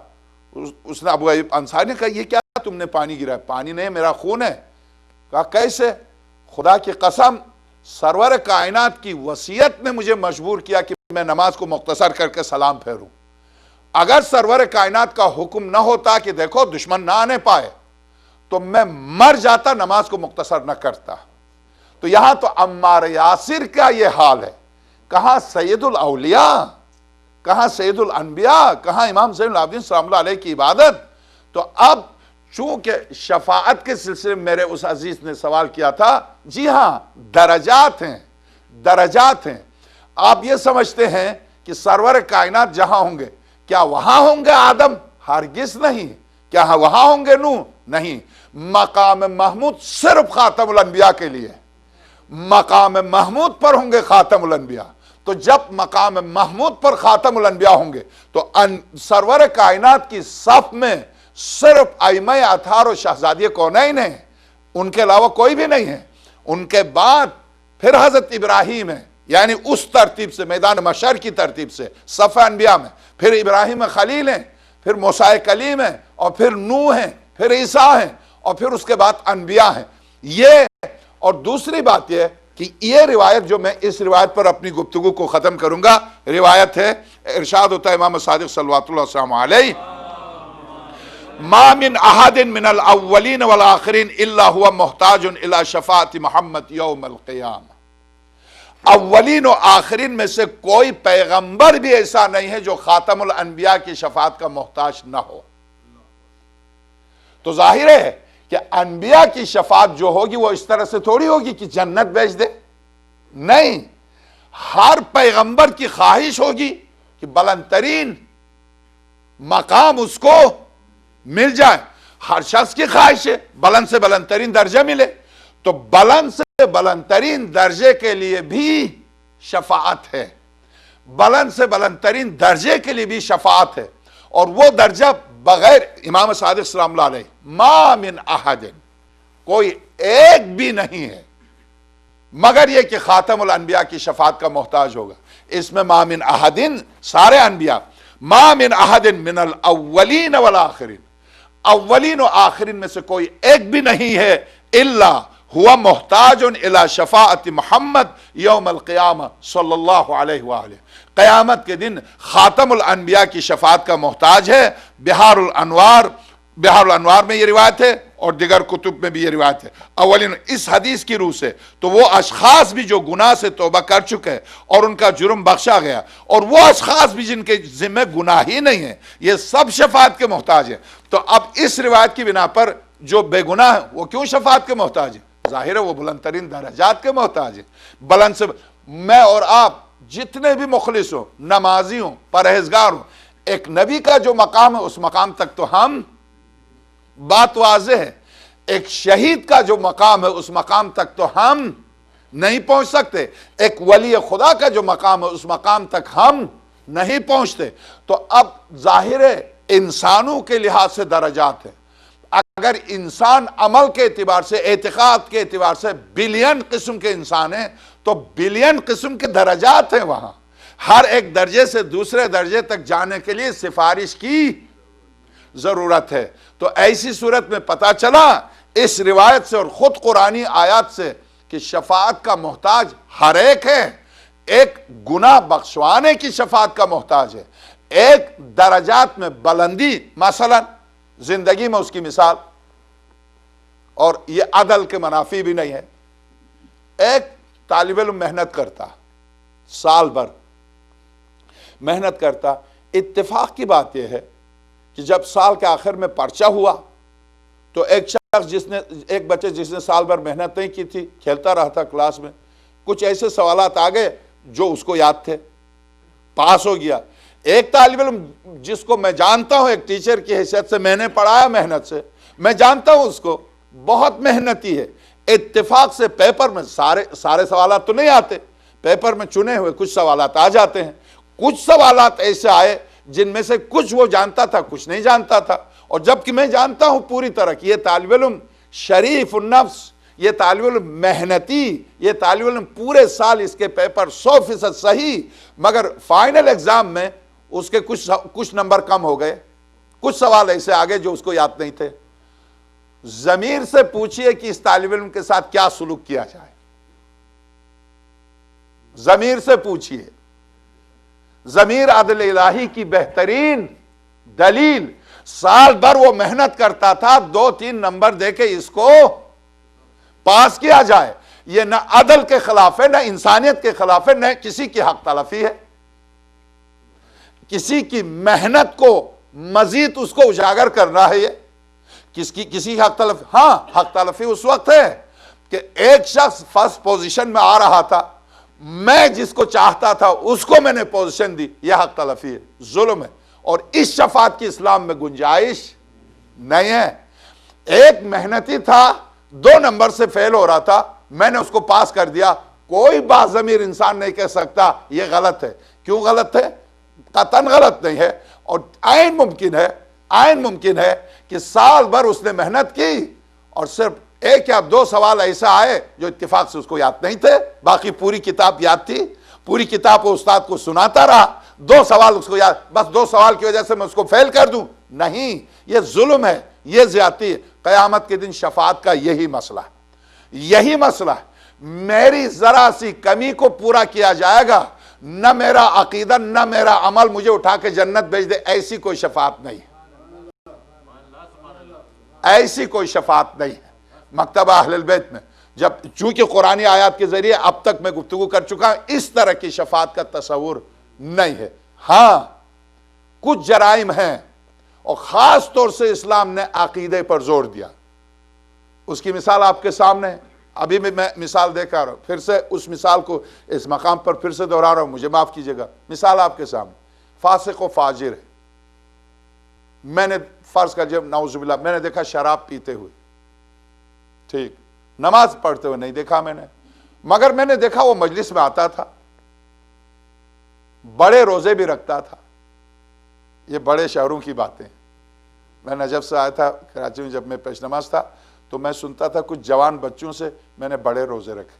اس نے ابو ایوب انصاری نے کہا یہ کیا تم نے پانی گرا ہے؟ پانی نہیں، میرا خون ہے. کہا کیسے؟ خدا کی قسم، سرور کائنات کی وصیت نے مجھے مجبور کیا کہ میں نماز کو مختصر کر کے سلام پھیروں. اگر سرور کائنات کا حکم نہ ہوتا کہ دیکھو دشمن نہ آنے پائے تو میں مر جاتا، نماز کو مختصر نہ کرتا. تو یہاں تو عمار یاسر کا یہ حال ہے. کہاں سید الاولیاء، کہاں سید الانبیاء، کہاں امام زین العابدین صلی اللہ علیہ کی عبادت. تو اب چونکہ شفاعت کے سلسلے میں میرے اس عزیز نے سوال کیا تھا، جی ہاں درجات ہیں، درجات ہیں. آپ یہ سمجھتے ہیں کہ سرور کائنات جہاں ہوں گے کیا وہاں ہوں گے آدم؟ ہرگز نہیں. کیا وہاں ہوں گے نوح؟ نہیں. مقام محمود صرف خاتم الانبیاء کے لیے، مقام محمود پر ہوں گے خاتم الانبیاء. تو جب مقام محمود پر خاتم الانبیاء ہوں گے تو سرور کائنات کی صف میں صرف ائمہ اطہار و شہزادی کونین ہیں، ان کے علاوہ کوئی بھی نہیں ہے. ان کے بعد پھر حضرت ابراہیم ہے، یعنی اس ترتیب سے میدان محشر کی ترتیب سے صف انبیاء میں، پھر ابراہیم خلیل ہیں، پھر موسیٰ کلیم ہیں، اور پھر نوح ہیں، پھر عیسیٰ ہیں، اور پھر اس کے بعد انبیاء ہیں. یہ اور دوسری بات یہ کہ یہ روایت جو میں اس روایت پر اپنی گفتگو کو ختم کروں گا، روایت ہے، ارشاد ہوتا ہے امام صادق صلوات اللہ وسلم علیہ، ما من احد من الاولین والآخرین الا هو محتاج الى شفاعت محمد یوم القیامہ. اولین و آخرین میں سے کوئی پیغمبر بھی ایسا نہیں ہے جو خاتم الانبیاء کی شفاعت کا محتاج نہ ہو. تو ظاہر ہے کہ انبیاء کی شفاعت جو ہوگی وہ اس طرح سے تھوڑی ہوگی کہ جنت بھیج دے. نہیں، ہر پیغمبر کی خواہش ہوگی کہ بلند ترین مقام اس کو مل جائے. ہر شخص کی خواہش ہے بلند سے بلند ترین درجہ ملے. تو بلند سے بلند ترین درجے کے لیے بھی شفاعت ہے، بلند سے بلند ترین درجے کے لیے بھی شفاعت ہے. اور وہ درجہ بغیر امام صادق سلام اللہ علیہ، ما من احد، کوئی ایک بھی نہیں ہے مگر یہ کہ خاتم الانبیاء کی شفاعت کا محتاج ہوگا. اس میں ما من احدن سارے انبیاء، ما من احد من الاولین والآخرین، اولین و آخرین میں سے کوئی ایک بھی نہیں ہے الا ہوا محتاج الی شفاعت محمد یوم القیامہ صلی اللہ علیہ وآلہ. قیامت کے دن خاتم الانبیاء کی شفاعت کا محتاج ہے. بہار الانوار میں یہ روایت ہے اور دیگر کتب میں بھی یہ روایت ہے. اولین اس حدیث کی روح سے تو وہ اشخاص بھی جو گناہ سے توبہ کر چکے اور ان کا جرم بخشا گیا، اور وہ اشخاص بھی جن کے ذمہ گناہ ہی نہیں ہے، یہ سب شفاعت کے محتاج ہیں. تو اب اس روایت کی بنا پر جو بے گناہ ہیں وہ کیوں شفاعت کے محتاج ہیں؟ ظاہر ہے وہ بلند ترین درجات کے محتاج ہیں. بلند سے میں اور آپ جتنے بھی مخلص ہوں، نمازی ہوں، پرہیزگار ہوں، ایک نبی کا جو مقام ہے اس مقام تک تو ہم، بات واضح ہے، ایک شہید کا جو مقام ہے اس مقام تک تو ہم نہیں پہنچ سکتے، ایک ولی خدا کا جو مقام ہے اس مقام تک ہم نہیں پہنچتے. تو اب ظاہر ہے انسانوں کے لحاظ سے درجات ہیں. اگر انسان عمل کے اعتبار سے، اعتقاد کے اعتبار سے بلین قسم کے انسان ہیں تو بلین قسم کے درجات ہیں. وہاں ہر ایک درجے سے دوسرے درجے تک جانے کے لیے سفارش کی ضرورت ہے. تو ایسی صورت میں پتہ چلا اس روایت سے اور خود قرآنی آیات سے کہ شفاعت کا محتاج ہر ایک ہے. ایک گناہ بخشوانے کی شفاعت کا محتاج ہے، ایک درجات میں بلندی، مثلا زندگی میں اس کی مثال، اور یہ عدل کے منافی بھی نہیں ہے. ایک طالب علم محنت کرتا، سال بھر محنت کرتا، اتفاق کی بات یہ ہے کہ جب سال کے آخر میں پرچہ ہوا تو ایک شخص ایک بچے جس نے سال بھر محنت نہیں کی تھی، کھیلتا رہا تھا کلاس میں، کچھ ایسے سوالات آ گئے جو اس کو یاد تھے، پاس ہو گیا. ایک طالب علم جس کو میں جانتا ہوں ایک ٹیچر کی حیثیت سے، میں نے پڑھایا محنت سے، میں جانتا ہوں اس کو، بہت محنتی ہے. اتفاق سے پیپر میں سارے سوالات تو نہیں آتے، پیپر میں چنے ہوئے کچھ سوالات آ جاتے ہیں. کچھ سوالات ایسے آئے جن میں سے کچھ وہ جانتا تھا، کچھ نہیں جانتا تھا. اور جبکہ میں جانتا ہوں پوری طرح کہ یہ طالب علم شریف النفس، یہ طالب علم محنتی، یہ طالب علم پورے سال اس کے پیپر 100% صحیح، مگر فائنل ایگزام میں اس کے کچھ نمبر کم ہو گئے، کچھ سوال ایسے آگے جو اس کو یاد نہیں تھے۔ ضمیر سے پوچھئے کہ اس طالب علم کے ساتھ کیا سلوک کیا جائے، ضمیر سے پوچھئے۔ ضمیر عدل الہی کی بہترین دلیل، سال بھر وہ محنت کرتا تھا 2-3 نمبر دے کے اس کو پاس کیا جائے۔ یہ نہ عدل کے خلاف ہے، نہ انسانیت کے خلاف ہے، نہ کسی کی حق تلفی ہے۔ کسی کی محنت کو مزید اس کو اجاگر کرنا ہے، یہ کسی کی حق تلفی۔ ہاں، حق تلفی اس وقت ہے کہ ایک شخص فرسٹ پوزیشن میں آ رہا تھا، میں جس کو چاہتا تھا اس کو میں نے پوزیشن دی، یہ حق تلفی ہے، ظلم ہے، اور اس شفاعت کی اسلام میں گنجائش نہیں ہے۔ ایک محنتی تھا، 2 نمبر سے فیل ہو رہا تھا، میں نے اس کو پاس کر دیا، کوئی باضمیر انسان نہیں کہہ سکتا یہ غلط ہے۔ کیوں غلط ہے؟ قطعاً غلط نہیں ہے، اور عین ممکن ہے کہ سال بھر اس نے محنت کی اور صرف 1 یا 2 سوال ایسا آئے جو اتفاق سے اس کو یاد نہیں تھے، باقی پوری کتاب یاد تھی، پوری کتاب وہ استاد کو سناتا رہا، 2 سوال اس کو یاد، بس 2 سوال کی وجہ سے میں اس کو فیل کر دوں؟ نہیں، یہ ظلم ہے، یہ زیادتی ہے۔ قیامت کے دن شفاعت کا یہی مسئلہ ہے، میری ذرا سی کمی کو پورا کیا جائے گا، نہ میرا عقیدہ نہ میرا عمل مجھے اٹھا کے جنت بھیج دے، ایسی کوئی شفاعت نہیں ہے، ایسی کوئی شفاعت نہیں ہے۔ مکتبہ اہل البیت میں چونکہ قرآنی آیات کے ذریعے اب تک میں گفتگو کر چکا ہوں، اس طرح کی شفاعت کا تصور نہیں ہے۔ ہاں، کچھ جرائم ہیں، اور خاص طور سے اسلام نے عقیدے پر زور دیا، اس کی مثال آپ کے سامنے ہے۔ ابھی بھی میں مثال دے کر رہا ہوں، پھر سے اس مثال کو اس مقام پر پھر سے دہرا رہا ہوں، مجھے معاف کیجئے گا۔ مثال آپ کے سامنے، فاسق و فاجر ہے، میں نے فرض کر جب نعوذ باللہ میں نے دیکھا شراب پیتے ہوئے، ٹھیک، نماز پڑھتے ہوئے نہیں دیکھا میں نے، مگر میں نے دیکھا وہ مجلس میں آتا تھا، بڑے روزے بھی رکھتا تھا۔ یہ بڑے شہروں کی باتیں، میں نجف سے آیا تھا کراچی میں، جب میں پیش نماز تھا تو میں سنتا تھا کچھ جوان بچوں سے میں نے بڑے روزے رکھے،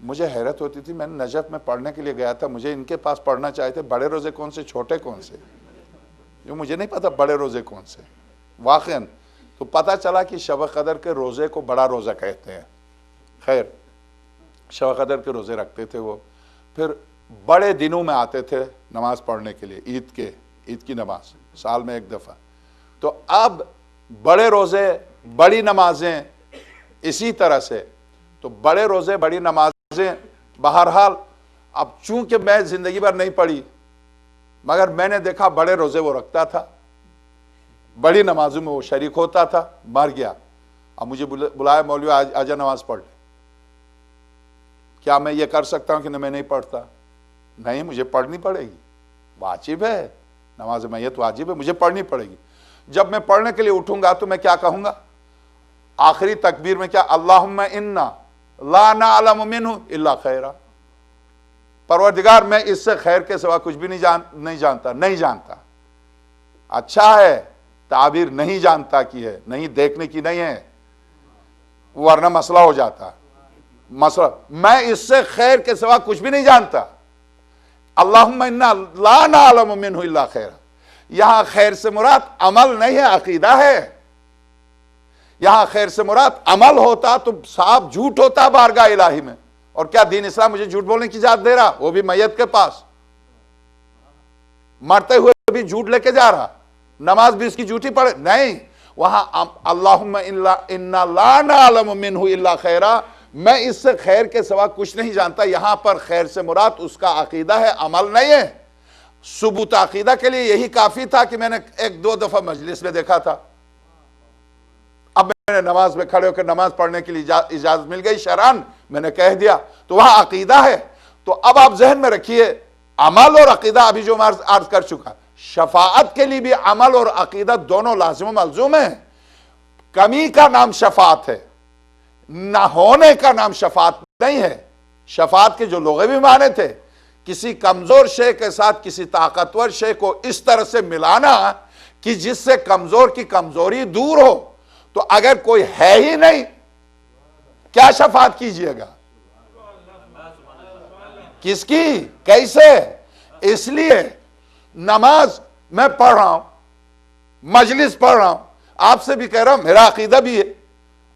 مجھے حیرت ہوتی تھی، میں نجف میں پڑھنے کے لیے گیا تھا، مجھے ان کے پاس پڑھنا چاہے تھے بڑے روزے کون سے چھوٹے کون سے، جو مجھے نہیں پتا بڑے روزے کون سے واقعاً۔ تو پتا چلا کہ شب قدر کے روزے کو بڑا روزہ کہتے ہیں۔ خیر، شب قدر کے روزے رکھتے تھے وہ، پھر بڑے دنوں میں آتے تھے نماز پڑھنے کے لیے، عید کی نماز سال میں 1 دفعہ۔ تو اب بڑے روزے بڑی نمازیں اسی طرح سے، تو بڑے روزے بڑی نمازیں، بہرحال اب چونکہ میں زندگی بھر نہیں پڑھی، مگر میں نے دیکھا بڑے روزے وہ رکھتا تھا، بڑی نمازوں میں وہ شریک ہوتا تھا، مر گیا۔ اب مجھے بلایا، مولوی آجا نماز پڑھ لے۔ کیا میں یہ کر سکتا ہوں کہ میں نہیں پڑھتا؟ نہیں، مجھے پڑھنی پڑے گی، واجب ہے، نماز میت واجب ہے، مجھے پڑھنی پڑے گی۔ جب میں پڑھنے کے لیے اٹھوں گا تو میں کیا کہوں گا؟ آخری تکبیر میں کیا؟ اللہم انا لا نعلم منہ الا خیرا، پروردگار میں اس سے خیر کے سوا کچھ بھی نہیں جانتا۔ اچھا ہے تعبیر نہیں جانتا کی ہے، نہیں دیکھنے کی نہیں ہے، ورنہ مسئلہ ہو جاتا۔ مسئلہ میں اس سے خیر کے سوا کچھ بھی نہیں جانتا، اللہم انا لا نعلم منہ الا خیرا۔ یہاں خیر سے مراد عمل نہیں ہے، عقیدہ ہے۔ یہاں خیر سے مراد عمل ہوتا تو صاحب جھوٹ ہوتا بارگاہ الہی میں، اور کیا دین اسلام مجھے جھوٹ بولنے کی اجازت دے رہا؟ وہ بھی میت کے پاس، مرتے ہوئے بھی جھوٹ لے کے جا رہا، نماز بھی اس کی جھوٹی پڑھے؟ نہیں، وہاں اللہم انا لا نعلم منہ الا خیرا، میں اس سے خیر کے سوا کچھ نہیں جانتا۔ یہاں پر خیر سے مراد اس کا عقیدہ ہے، عمل نہیں ہے۔ ثبوت عقیدہ کے لیے یہی کافی تھا کہ میں نے 1-2 دفعہ مجلس میں دیکھا تھا، اب میں نے نماز میں کھڑے ہو کر نماز پڑھنے کے لیے اجازت مل گئی شرعاً، میں نے کہہ دیا، تو وہاں عقیدہ ہے۔ تو اب آپ ذہن میں رکھیے، عمل اور عقیدہ ابھی جو میں عرض کر چکا، شفاعت کے لیے بھی عمل اور عقیدہ دونوں لازم و ملزوم ہیں۔ کمی کا نام شفاعت ہے، نہ ہونے کا نام شفاعت نہیں ہے۔ شفاعت کے جو لغوی معنی تھے، کسی کمزور شے کے ساتھ کسی طاقتور شے کو اس طرح سے ملانا کہ جس سے کمزور کی کمزوری دور ہو، تو اگر کوئی ہے ہی نہیں کیا شفاعت کیجئے گا؟ کس کی؟ کیسے؟ اس لیے نماز میں پڑھ رہا ہوں، مجلس پڑھ رہا ہوں، آپ سے بھی کہہ رہا ہوں، میرا عقیدہ بھی ہے،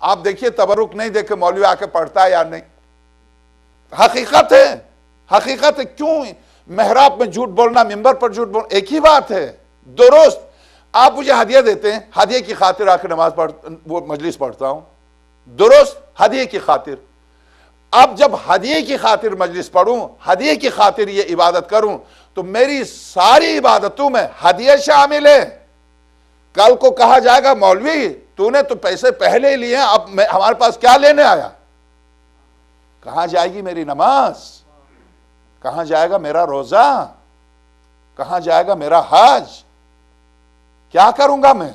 آپ دیکھیے تبرک نہیں دیکھے مولوی آ کے پڑھتا ہے یا نہیں، حقیقت ہے، حقیقت ہے۔ کیوں محراب میں جھوٹ بولنا، ممبر پر جھوٹ بولنا ایک ہی بات ہے، درست۔ آپ مجھے ہدیہ دیتے ہیں، ہدیے کی خاطر آ کے نماز وہ مجلس پڑھتا ہوں، درست، ہدیے کی خاطر۔ اب جب ہدیے کی خاطر مجلس پڑھوں، ہدیے کی خاطر یہ عبادت کروں، تو میری ساری عبادتوں میں ہدیہ شامل ہے۔ کل کو کہا جائے گا مولوی تو نے تو پیسے پہلے ہی لیے ہیں، اب ہمارے پاس کیا لینے آیا؟ کہاں جائے گی میری نماز؟ کہاں جائے گا میرا روزہ؟ کہاں جائے گا میرا حج؟ کیا کروں گا میں؟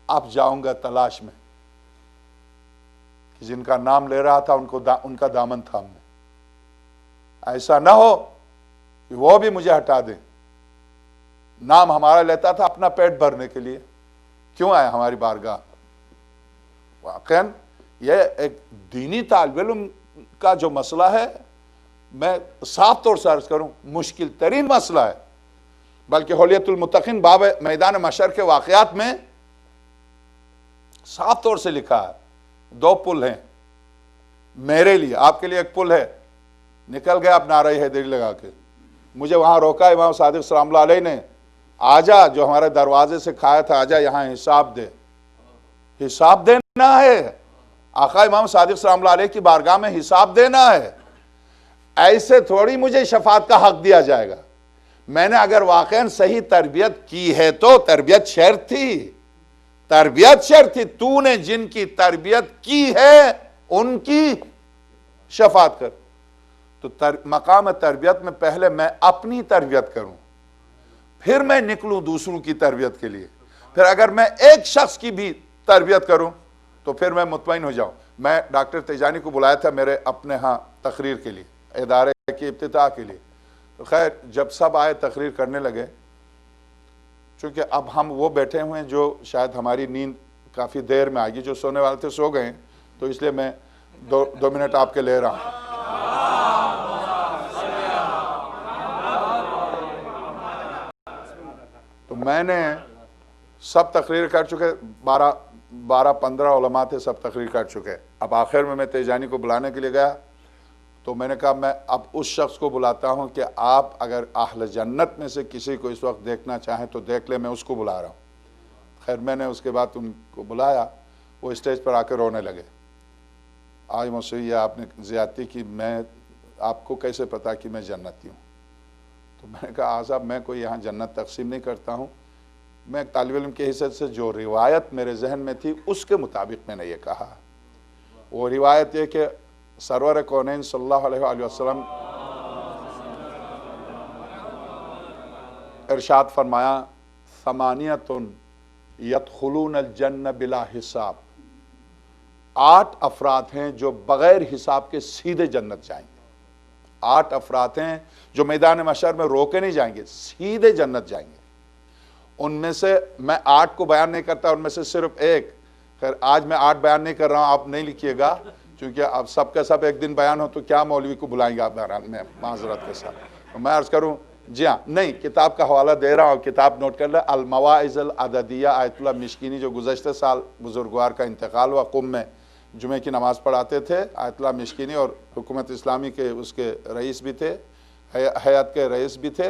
اب جاؤں گا تلاش میں کہ جن کا نام لے رہا تھا ان کا دامن تھامنے، ایسا نہ ہو کہ وہ بھی مجھے ہٹا دیں۔ نام ہمارا لیتا تھا اپنا پیٹ بھرنے کے لیے، کیوں آیا ہماری بارگاہ؟ واقعاً یہ ایک دینی طالب علم کا جو مسئلہ ہے، میں صاف طور سے عرض کروں مشکل ترین مسئلہ ہے، بلکہ حلیت المتقین باب میدان محشر کے واقعات میں صاف طور سے لکھا ہے، 2 پل ہیں میرے لیے، آپ کے لیے ایک پل ہے۔ نکل گیا اب نعرہ حیدری لگا کے، مجھے وہاں روکا امام صادق سلام اللہ علیہ نے، آجا جو ہمارے دروازے سے کھایا تھا، آجا یہاں حساب دے، حساب دینا ہے، آقا امام صادق سلام اللہ علیہ کی بارگاہ میں حساب دینا ہے۔ ایسے تھوڑی مجھے شفاعت کا حق دیا جائے گا۔ میں نے اگر واقعاً صحیح تربیت کی ہے تو تربیت شرط تھی، تربیت شرط تھی، تو نے جن کی تربیت کی ہے ان کی شفاعت کر۔ تو مقام تربیت میں پہلے میں اپنی تربیت کروں، پھر میں نکلوں دوسروں کی تربیت کے لیے، پھر اگر میں ایک شخص کی بھی تربیت کروں تو پھر میں مطمئن ہو جاؤں۔ میں ڈاکٹر تیجانی کو بلایا تھا میرے اپنے ہاں تقریر کے لیے، ادارے کی افتتاح کے لیے، تو خیر جب سب آئے تقریر کرنے لگے، چونکہ اب ہم وہ بیٹھے ہوئے ہیں جو شاید ہماری نیند کافی دیر میں آئے گی، جو سونے والے تھے سو گئے ہیں، تو اس لیے میں 2 منٹ آپ کے لے رہا ہوں۔ تو میں نے سب تقریر کر چکے، 12-15 علماء تھے، سب تقریر کر چکے۔ اب آخر میں تیجانی کو بلانے کے لیے گیا، تو میں نے کہا میں اب اس شخص کو بلاتا ہوں کہ آپ اگر اہل جنت میں سے کسی کو اس وقت دیکھنا چاہیں تو دیکھ لیں، میں اس کو بلا رہا ہوں۔ خیر میں نے اس کے بعد ان کو بلایا، وہ اسٹیج پر آ کے رونے لگے، آج موسیقی آپ نے زیادتی کی، میں آپ کو کیسے پتا کہ میں جنتی ہوں؟ تو میں نے کہا صاحب میں کوئی یہاں جنت تقسیم نہیں کرتا ہوں، میں ایک طالب علم کی حیثیت سے جو روایت میرے ذہن میں تھی اس کے مطابق میں نے یہ کہا۔ وہ روایت یہ کہ سرور کونین صلی اللہ علیہ وآلہ وسلم ارشاد فرمایا، ثمانیۃ یدخلون الجنہ بلا حساب، 8 افراد ہیں جو بغیر حساب کے سیدھے جنت جائیں گے۔ 8 افراد ہیں جو میدان محشر میں روکے نہیں جائیں گے، سیدھے جنت جائیں گے۔ ان میں سے میں 8 کو بیان نہیں کرتا، ان میں سے صرف ایک، خیر آج میں 8 بیان نہیں کر رہا ہوں، آپ نہیں لکھیے گا، چونکہ اب سب کا سب ایک دن بیان ہو تو کیا مولوی کو بلائیں گے آپ بہرحال، میں معذرت کے ساتھ میں عرض کروں، جی ہاں نہیں کتاب کا حوالہ دے رہا ہوں، کتاب نوٹ کر لیں، المواعظ العددیہ، آیت اللہ مشکینی جو گزشتہ سال بزرگوار کا انتقال ہوا، قم میں جمعہ کی نماز پڑھاتے تھے، آیت اللہ مشکینی، اور حکومت اسلامی کے اس کے رئیس بھی تھے، حیات کے رئیس بھی تھے،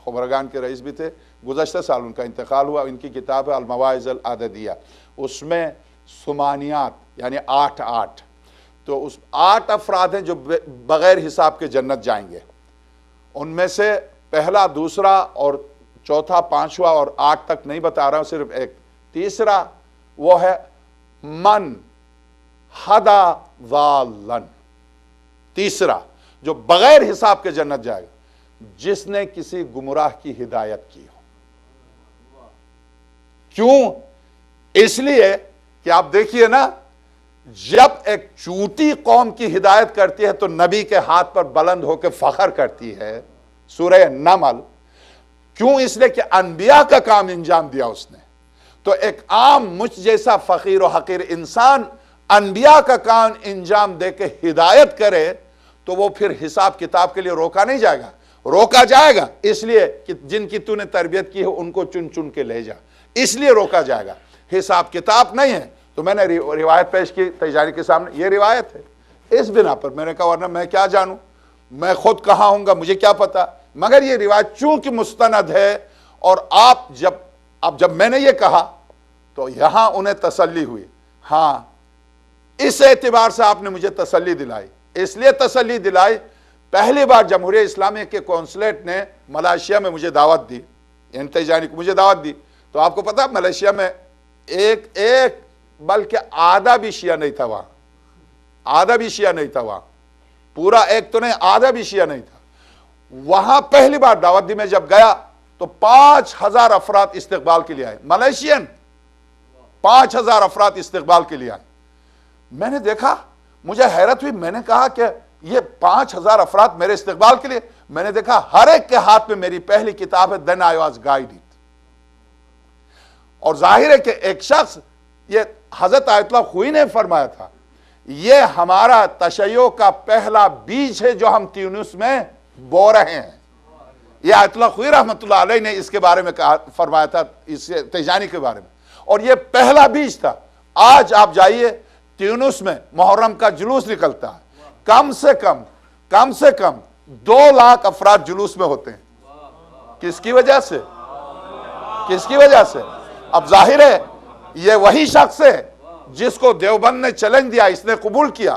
خبرگان کے رئیس بھی تھے، گزشتہ سال ان کا انتقال ہوا۔ ان کی کتاب ہے المواعظ العددیہ، اس میں ثمانیات یعنی 8 تو اس 8 افراد ہیں جو بغیر حساب کے جنت جائیں گے۔ ان میں سے پہلا، دوسرا اور چوتھا، پانچواں اور 8 تک نہیں بتا رہا ہوں، صرف ایک تیسرا وہ ہے من ہدا ضالن، تیسرا جو بغیر حساب کے جنت جائے گا، جس نے کسی گمراہ کی ہدایت کی ہو۔ کیوں؟ اس لیے کہ آپ دیکھیے نا، جب ایک چوٹی قوم کی ہدایت کرتی ہے تو نبی کے ہاتھ پر بلند ہو کے فخر کرتی ہے، سورہ نمل، کیوں؟ اس لیے کہ انبیاء کا کام انجام دیا اس نے. تو ایک عام مجھ جیسا فقیر و حقیر انسان انبیاء کا کام انجام دے کے ہدایت کرے تو وہ پھر حساب کتاب کے لیے روکا نہیں جائے گا. روکا جائے گا اس لیے کہ جن کی تو نے تربیت کی ہے ان کو چن چن کے لے جا, اس لیے روکا جائے گا, حساب کتاب نہیں ہے. تو میں نے روایت پیش کی تیجانی کے سامنے, یہ روایت ہے. اس بنا پر میں نے کہا ورنہ میں کیا جانوں, میں خود کہاں ہوں گا, مجھے کیا پتا. مگر یہ روایت چونکہ مستند ہے, اور جب میں نے یہ کہا تو یہاں انہیں تسلی ہوئی. ہاں اس اعتبار سے آپ نے مجھے تسلی دلائی, اس لیے تسلی دلائی پہلی بار جمہوریہ اسلامی کے کونسلیٹ نے ملائیشیا میں مجھے دعوت دی, یعنی تیجانی کو مجھے دعوت دی. تو آپ کو پتا ملائیشیا میں ایک بلکہ آدھا بھی شیعہ نہیں تھا وہاں, آدھا بھی شیعہ نہیں تھا وہاں, پورا ایک تو نہیں آدھا بھی شیعہ نہیں تھا وہاں. پہلی بار دعوت دی, میں جب گیا تو 5000 افراد استقبال کے لیے آئے, ملائیشین 5000 افراد استقبال کے لیے آئے. میں نے دیکھا, مجھے حیرت ہوئی, میں نے کہا کہ یہ 5000 افراد میرے استقبال کے لیے. میں نے دیکھا ہر ایک کے ہاتھ میں میری پہلی کتاب ہے دین آئی واز گائیڈڈ. اور ظاہر ہے کہ ایک شخص, یہ حضرت آیت اللہ خوئی نے فرمایا تھا, یہ ہمارا تشیع کا پہلا بیج ہے جو ہم تیونس میں بو رہے ہیں. یہ آیت اللہ خوئی رحمۃ اللہ علیہ نے اس کے بارے میں فرمایا تھا, اس تیجانی کے بارے میں, اور یہ پہلا بیج تھا. آج آپ جائیے تیونس میں محرم کا جلوس نکلتا ہے, کم سے کم 2 لاکھ افراد جلوس میں ہوتے ہیں. کس کی وجہ سے؟ کس کی وجہ سے؟ اب ظاہر ہے یہ وہی شخص ہے جس کو دیوبند نے چیلنج دیا, اس نے قبول کیا.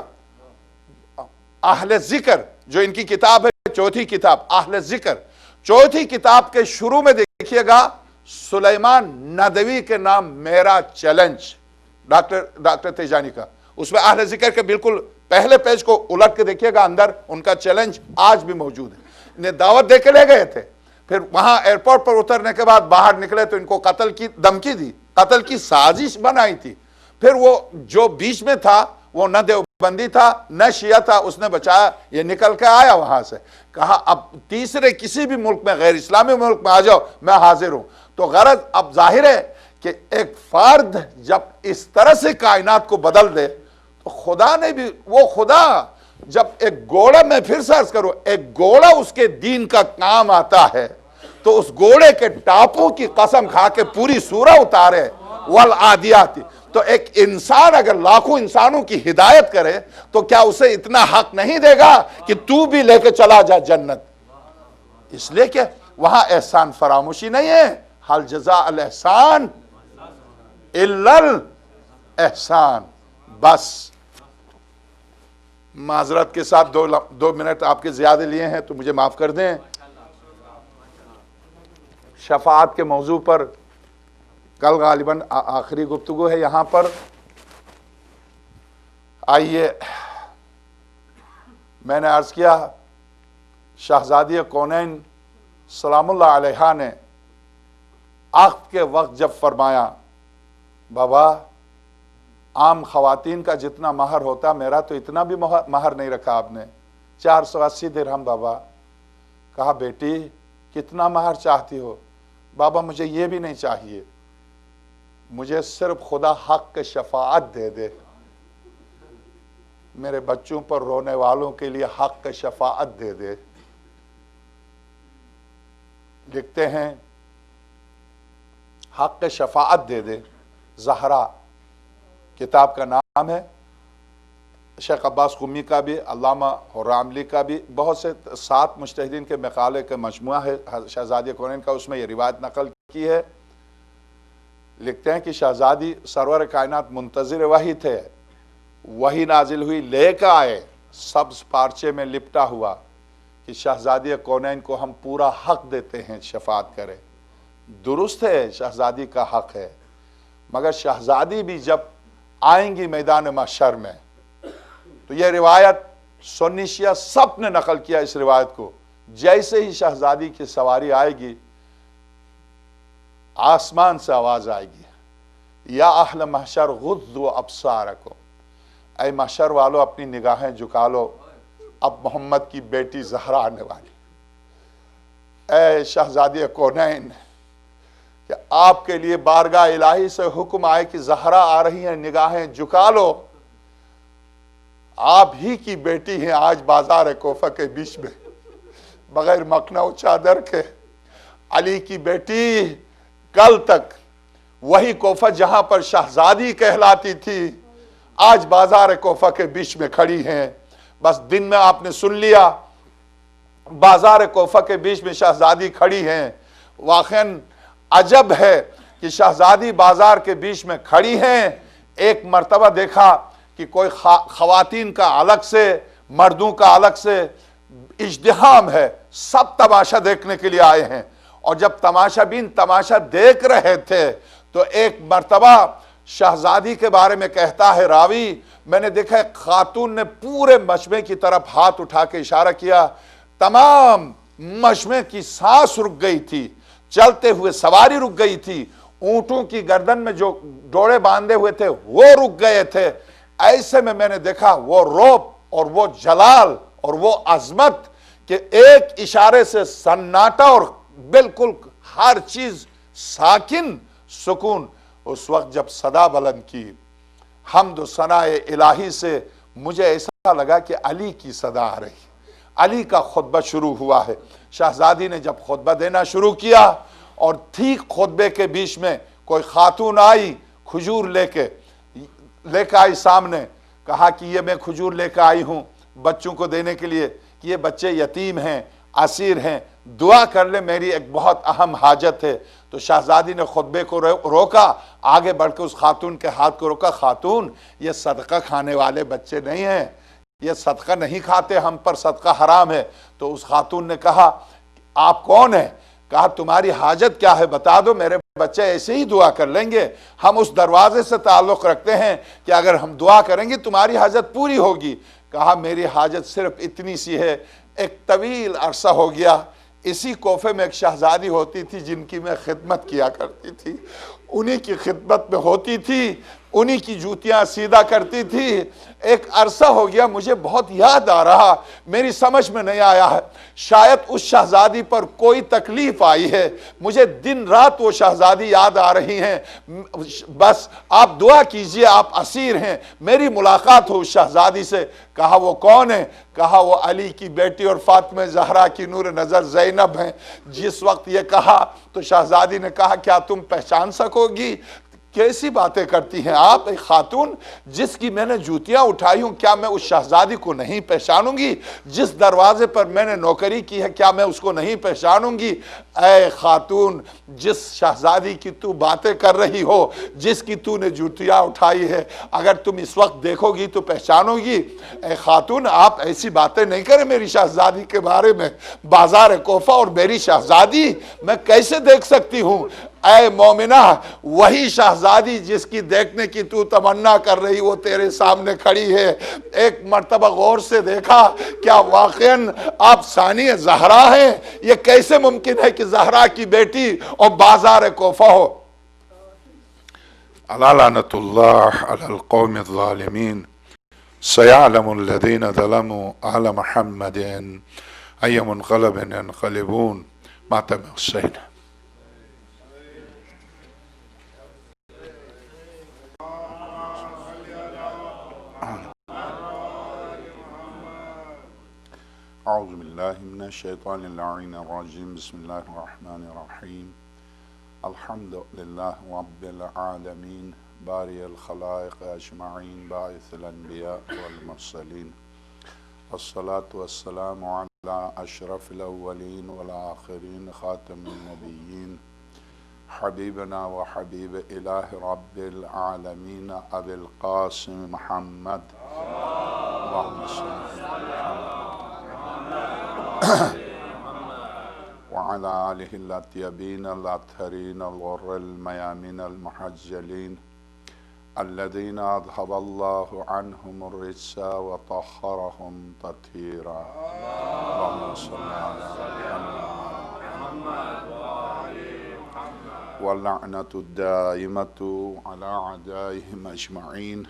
اہل ذکر جو ان کی کتاب ہے, چوتھی کتاب اہل ذکر, چوتھی کتاب کے شروع میں دیکھیے گا سلیمان ندوی کے نام میرا چیلنج, ڈاکٹر تیجانی کا. اس میں اہل ذکر کے بالکل پہلے پیج کو الٹ کے دیکھیے گا, اندر ان کا چیلنج آج بھی موجود ہے. انہیں دعوت دے کے لے گئے تھے, پھر وہاں ایئرپورٹ پر اترنے کے بعد باہر نکلے تو ان کو قتل کی دھمکی دی, قتل کی سازش بنائی تھی. پھر وہ جو بیچ میں تھا وہ نہ دیوبندی تھا نہ شیعہ تھا, اس نے بچایا, یہ نکل کے آیا وہاں سے, کہا اب تیسرے کسی بھی ملک میں, غیر اسلامی ملک میں آ جاؤ, میں حاضر ہوں. تو غرض اب ظاہر ہے کہ ایک فرد جب اس طرح سے کائنات کو بدل دے تو خدا نے بھی, وہ خدا جب ایک گھوڑا, میں پھر سے عرض کروں, ایک گھوڑا اس کے دین کا کام آتا ہے تو اس گھوڑے کے ٹاپوں کی قسم کھا کے پوری سورہ اتارے, والعادیات. تو ایک انسان اگر لاکھوں انسانوں کی ہدایت کرے تو کیا اسے اتنا حق نہیں دے گا کہ تو بھی لے کے چلا جا جنت؟ اس لیے کہ وہاں احسان فراموشی نہیں ہے, حل جزاء الاحسان الا الاحسان. بس معذرت کے ساتھ 2 منٹ آپ کے زیادہ لیے ہیں تو مجھے معاف کر دیں. شفاعت کے موضوع پر کل غالباً آخری گفتگو ہے یہاں پر. آئیے, میں نے عرض کیا شہزادی کونین سلام اللہ علیہ نے عقد کے وقت جب فرمایا, بابا عام خواتین کا جتنا مہر ہوتا میرا تو اتنا بھی مہر نہیں رکھا آپ نے, 480 درہم. بابا کہا بیٹی کتنا مہر چاہتی ہو؟ بابا مجھے یہ بھی نہیں چاہیے, مجھے صرف خدا حق کے شفاعت دے دے, میرے بچوں پر رونے والوں کے لیے حق کے شفاعت دے دے. لکھتے ہیں حق کے شفاعت دے دے. زہرا کتاب کا نام ہے, شیخ عباس قمی کا بھی, علامہ حراملی کا بھی, بہت سے 7 مجتہدین کے مقالے کا مجموعہ ہے شہزادی کونین کا, اس میں یہ روایت نقل کی ہے. لکھتے ہیں کہ شہزادی سرور کائنات منتظر وحی تھے, وحی نازل ہوئی, لے کے آئے سبز پارچے میں لپٹا ہوا کہ شہزادی کونین کو ہم پورا حق دیتے ہیں شفاعت کرے. درست ہے شہزادی کا حق ہے, مگر شہزادی بھی جب آئیں گی میدان محشر میں تو یہ روایت سنی شیعہ سب نے نقل کیا اس روایت کو, جیسے ہی شہزادی کی سواری آئے گی آسمان سے آواز آئے گی, یا اہل محشر غضوا ابصارکم, اے محشر والو اپنی نگاہیں جھکا لو, اب محمد کی بیٹی زہرا آنے والی. اے شہزادی کونین کہ آپ کے لیے بارگاہ الہی سے حکم آئے کہ زہرا آ رہی ہیں، نگاہیں جھکا لو، آپ ہی کی بیٹی ہیں آج بازار کوفہ کے بیچ میں بغیر مکنا و چادر کے، علی کی بیٹی کل تک وہی کوفہ جہاں پر شہزادی کہلاتی تھی آج بازار کوفہ کے بیچ میں کھڑی ہیں۔ بس دن میں آپ نے سن لیا بازار کوفہ کے بیچ میں شہزادی کھڑی ہیں۔ واقعاً عجب ہے کہ شہزادی بازار کے بیچ میں کھڑی ہیں۔ ایک مرتبہ دیکھا کہ کوئی خواتین کا الگ سے مردوں کا الگ سے ازدحام ہے، سب تماشا دیکھنے کے لیے آئے ہیں، اور جب تماشا بین تماشا دیکھ رہے تھے تو ایک مرتبہ شہزادی کے بارے میں کہتا ہے راوی، میں نے دیکھا ایک خاتون نے پورے مجمع کی طرف ہاتھ اٹھا کے اشارہ کیا، تمام مجمع کی سانس رک گئی تھی، چلتے ہوئے سواری رک گئی تھی، اونٹوں کی گردن میں جو ڈوڑے باندھے ہوئے تھے وہ رک گئے تھے۔ ایسے میں نے دیکھا وہ روب اور وہ جلال اور وہ عظمت کہ ایک اشارے سے سناٹا اور بالکل ہر چیز ساکن سکون۔ اس وقت جب صدا بلند کی حمد و ثناء الہی سے مجھے ایسا لگا کہ علی کی صدا آ رہی، علی کا خطبہ شروع ہوا ہے۔ شہزادی نے جب خطبہ دینا شروع کیا اور ٹھیک خطبے کے بیچ میں کوئی خاتون آئی کھجور لے کے آئی سامنے، کہا کہ یہ میں کھجور لے کے آئی ہوں بچوں کو دینے کے لیے کہ یہ بچے یتیم ہیں، اسیر ہیں، دعا کر لے، میری ایک بہت اہم حاجت ہے۔ تو شہزادی نے خطبے کو روکا، آگے بڑھ کے اس خاتون کے ہاتھ کو روکا، خاتون یہ صدقہ کھانے والے بچے نہیں ہیں، یہ صدقہ نہیں کھاتے، ہم پر صدقہ حرام ہے۔ تو اس خاتون نے کہا آپ کون ہیں؟ کہا تمہاری حاجت کیا ہے بتا دو، میرے بچے ایسے ہی دعا کر لیں گے، ہم اس دروازے سے تعلق رکھتے ہیں کہ اگر ہم دعا کریں گے تمہاری حاجت پوری ہوگی۔ کہا میری حاجت صرف اتنی سی ہے۔ ایک طویل عرصہ ہو گیا اسی کوفے میں ایک شہزادی ہوتی تھی جن کی میں خدمت کیا کرتی تھی، انہی کی خدمت میں ہوتی تھی، انہی کی جوتیاں سیدھا کرتی تھی۔ ایک عرصہ ہو گیا مجھے بہت یاد آ رہا، میری سمجھ میں نہیں آیا ہے، شاید اس شہزادی پر کوئی تکلیف آئی ہے، مجھے دن رات وہ شہزادی یاد آ رہی ہیں، بس آپ دعا کیجئے، آپ اسیر ہیں، میری ملاقات ہو اس شہزادی سے۔ کہا وہ کون ہے؟ کہا وہ علی کی بیٹی اور فاطمہ زہرا کی نور نظر زینب ہیں۔ جس وقت یہ کہا تو شہزادی نے کہا کیا تم پہچان سکو گی؟ کیسی باتیں کرتی ہیں آپ، ایک خاتون جس کی میں نے جوتیاں اٹھائی ہوں، کیا میں اس شہزادی کو نہیں پہچانوں گی؟ جس دروازے پر میں نے نوکری کی ہے کیا میں اس کو نہیں پہچانوں گی؟ اے خاتون، جس شہزادی کی تو باتیں کر رہی ہو، جس کی تو نے جوتیاں اٹھائی ہے، اگر تم اس وقت دیکھو گی تو پہچانو گی۔ اے خاتون آپ ایسی باتیں نہیں کریں میری شہزادی کے بارے میں، بازار کوفہ اور میری شہزادی میں کیسے دیکھ سکتی ہوں؟ اے مومنہ، وہی شہزادی جس کی دیکھنے کی تو تمنا کر رہی وہ تیرے سامنے کھڑی ہے۔ ایک مرتبہ غور سے دیکھا، کیا واقعاً آپ ثانی زہرا ہیں؟ یہ کیسے ممکن ہے کہ زہرا کی بیٹی اور بازار کوفہ ہو؟ الا لعنت اللہ علی القوم الظالمین سیعلم الذین ظلموا علی محمد ای منقلب ينقلبون۔ ماتم حسین۔ اعوذ باللہ من الشیطان اللعین الرجیم، بسم اللہ الرحمن الرحیم، الحمد للہ رب العالمین، باری الخلائق اجمعین، باعث الانبیاء والمرسلین، والصلاة والسلام علی اشرف الاولین والآخرین، خاتم النبیین، حبیبنا و حبیب الہ رب العالمین، ابی القاسم محمد، اللہم صل علی وعلى آله الأطيبين الأطهرين الغر الميامين المحجلين الذين أذهب الله عنهم الرجس وطهرهم تطهيرا، اللهم صل على محمد واللعنة الدائمة على أعدائهم أجمعين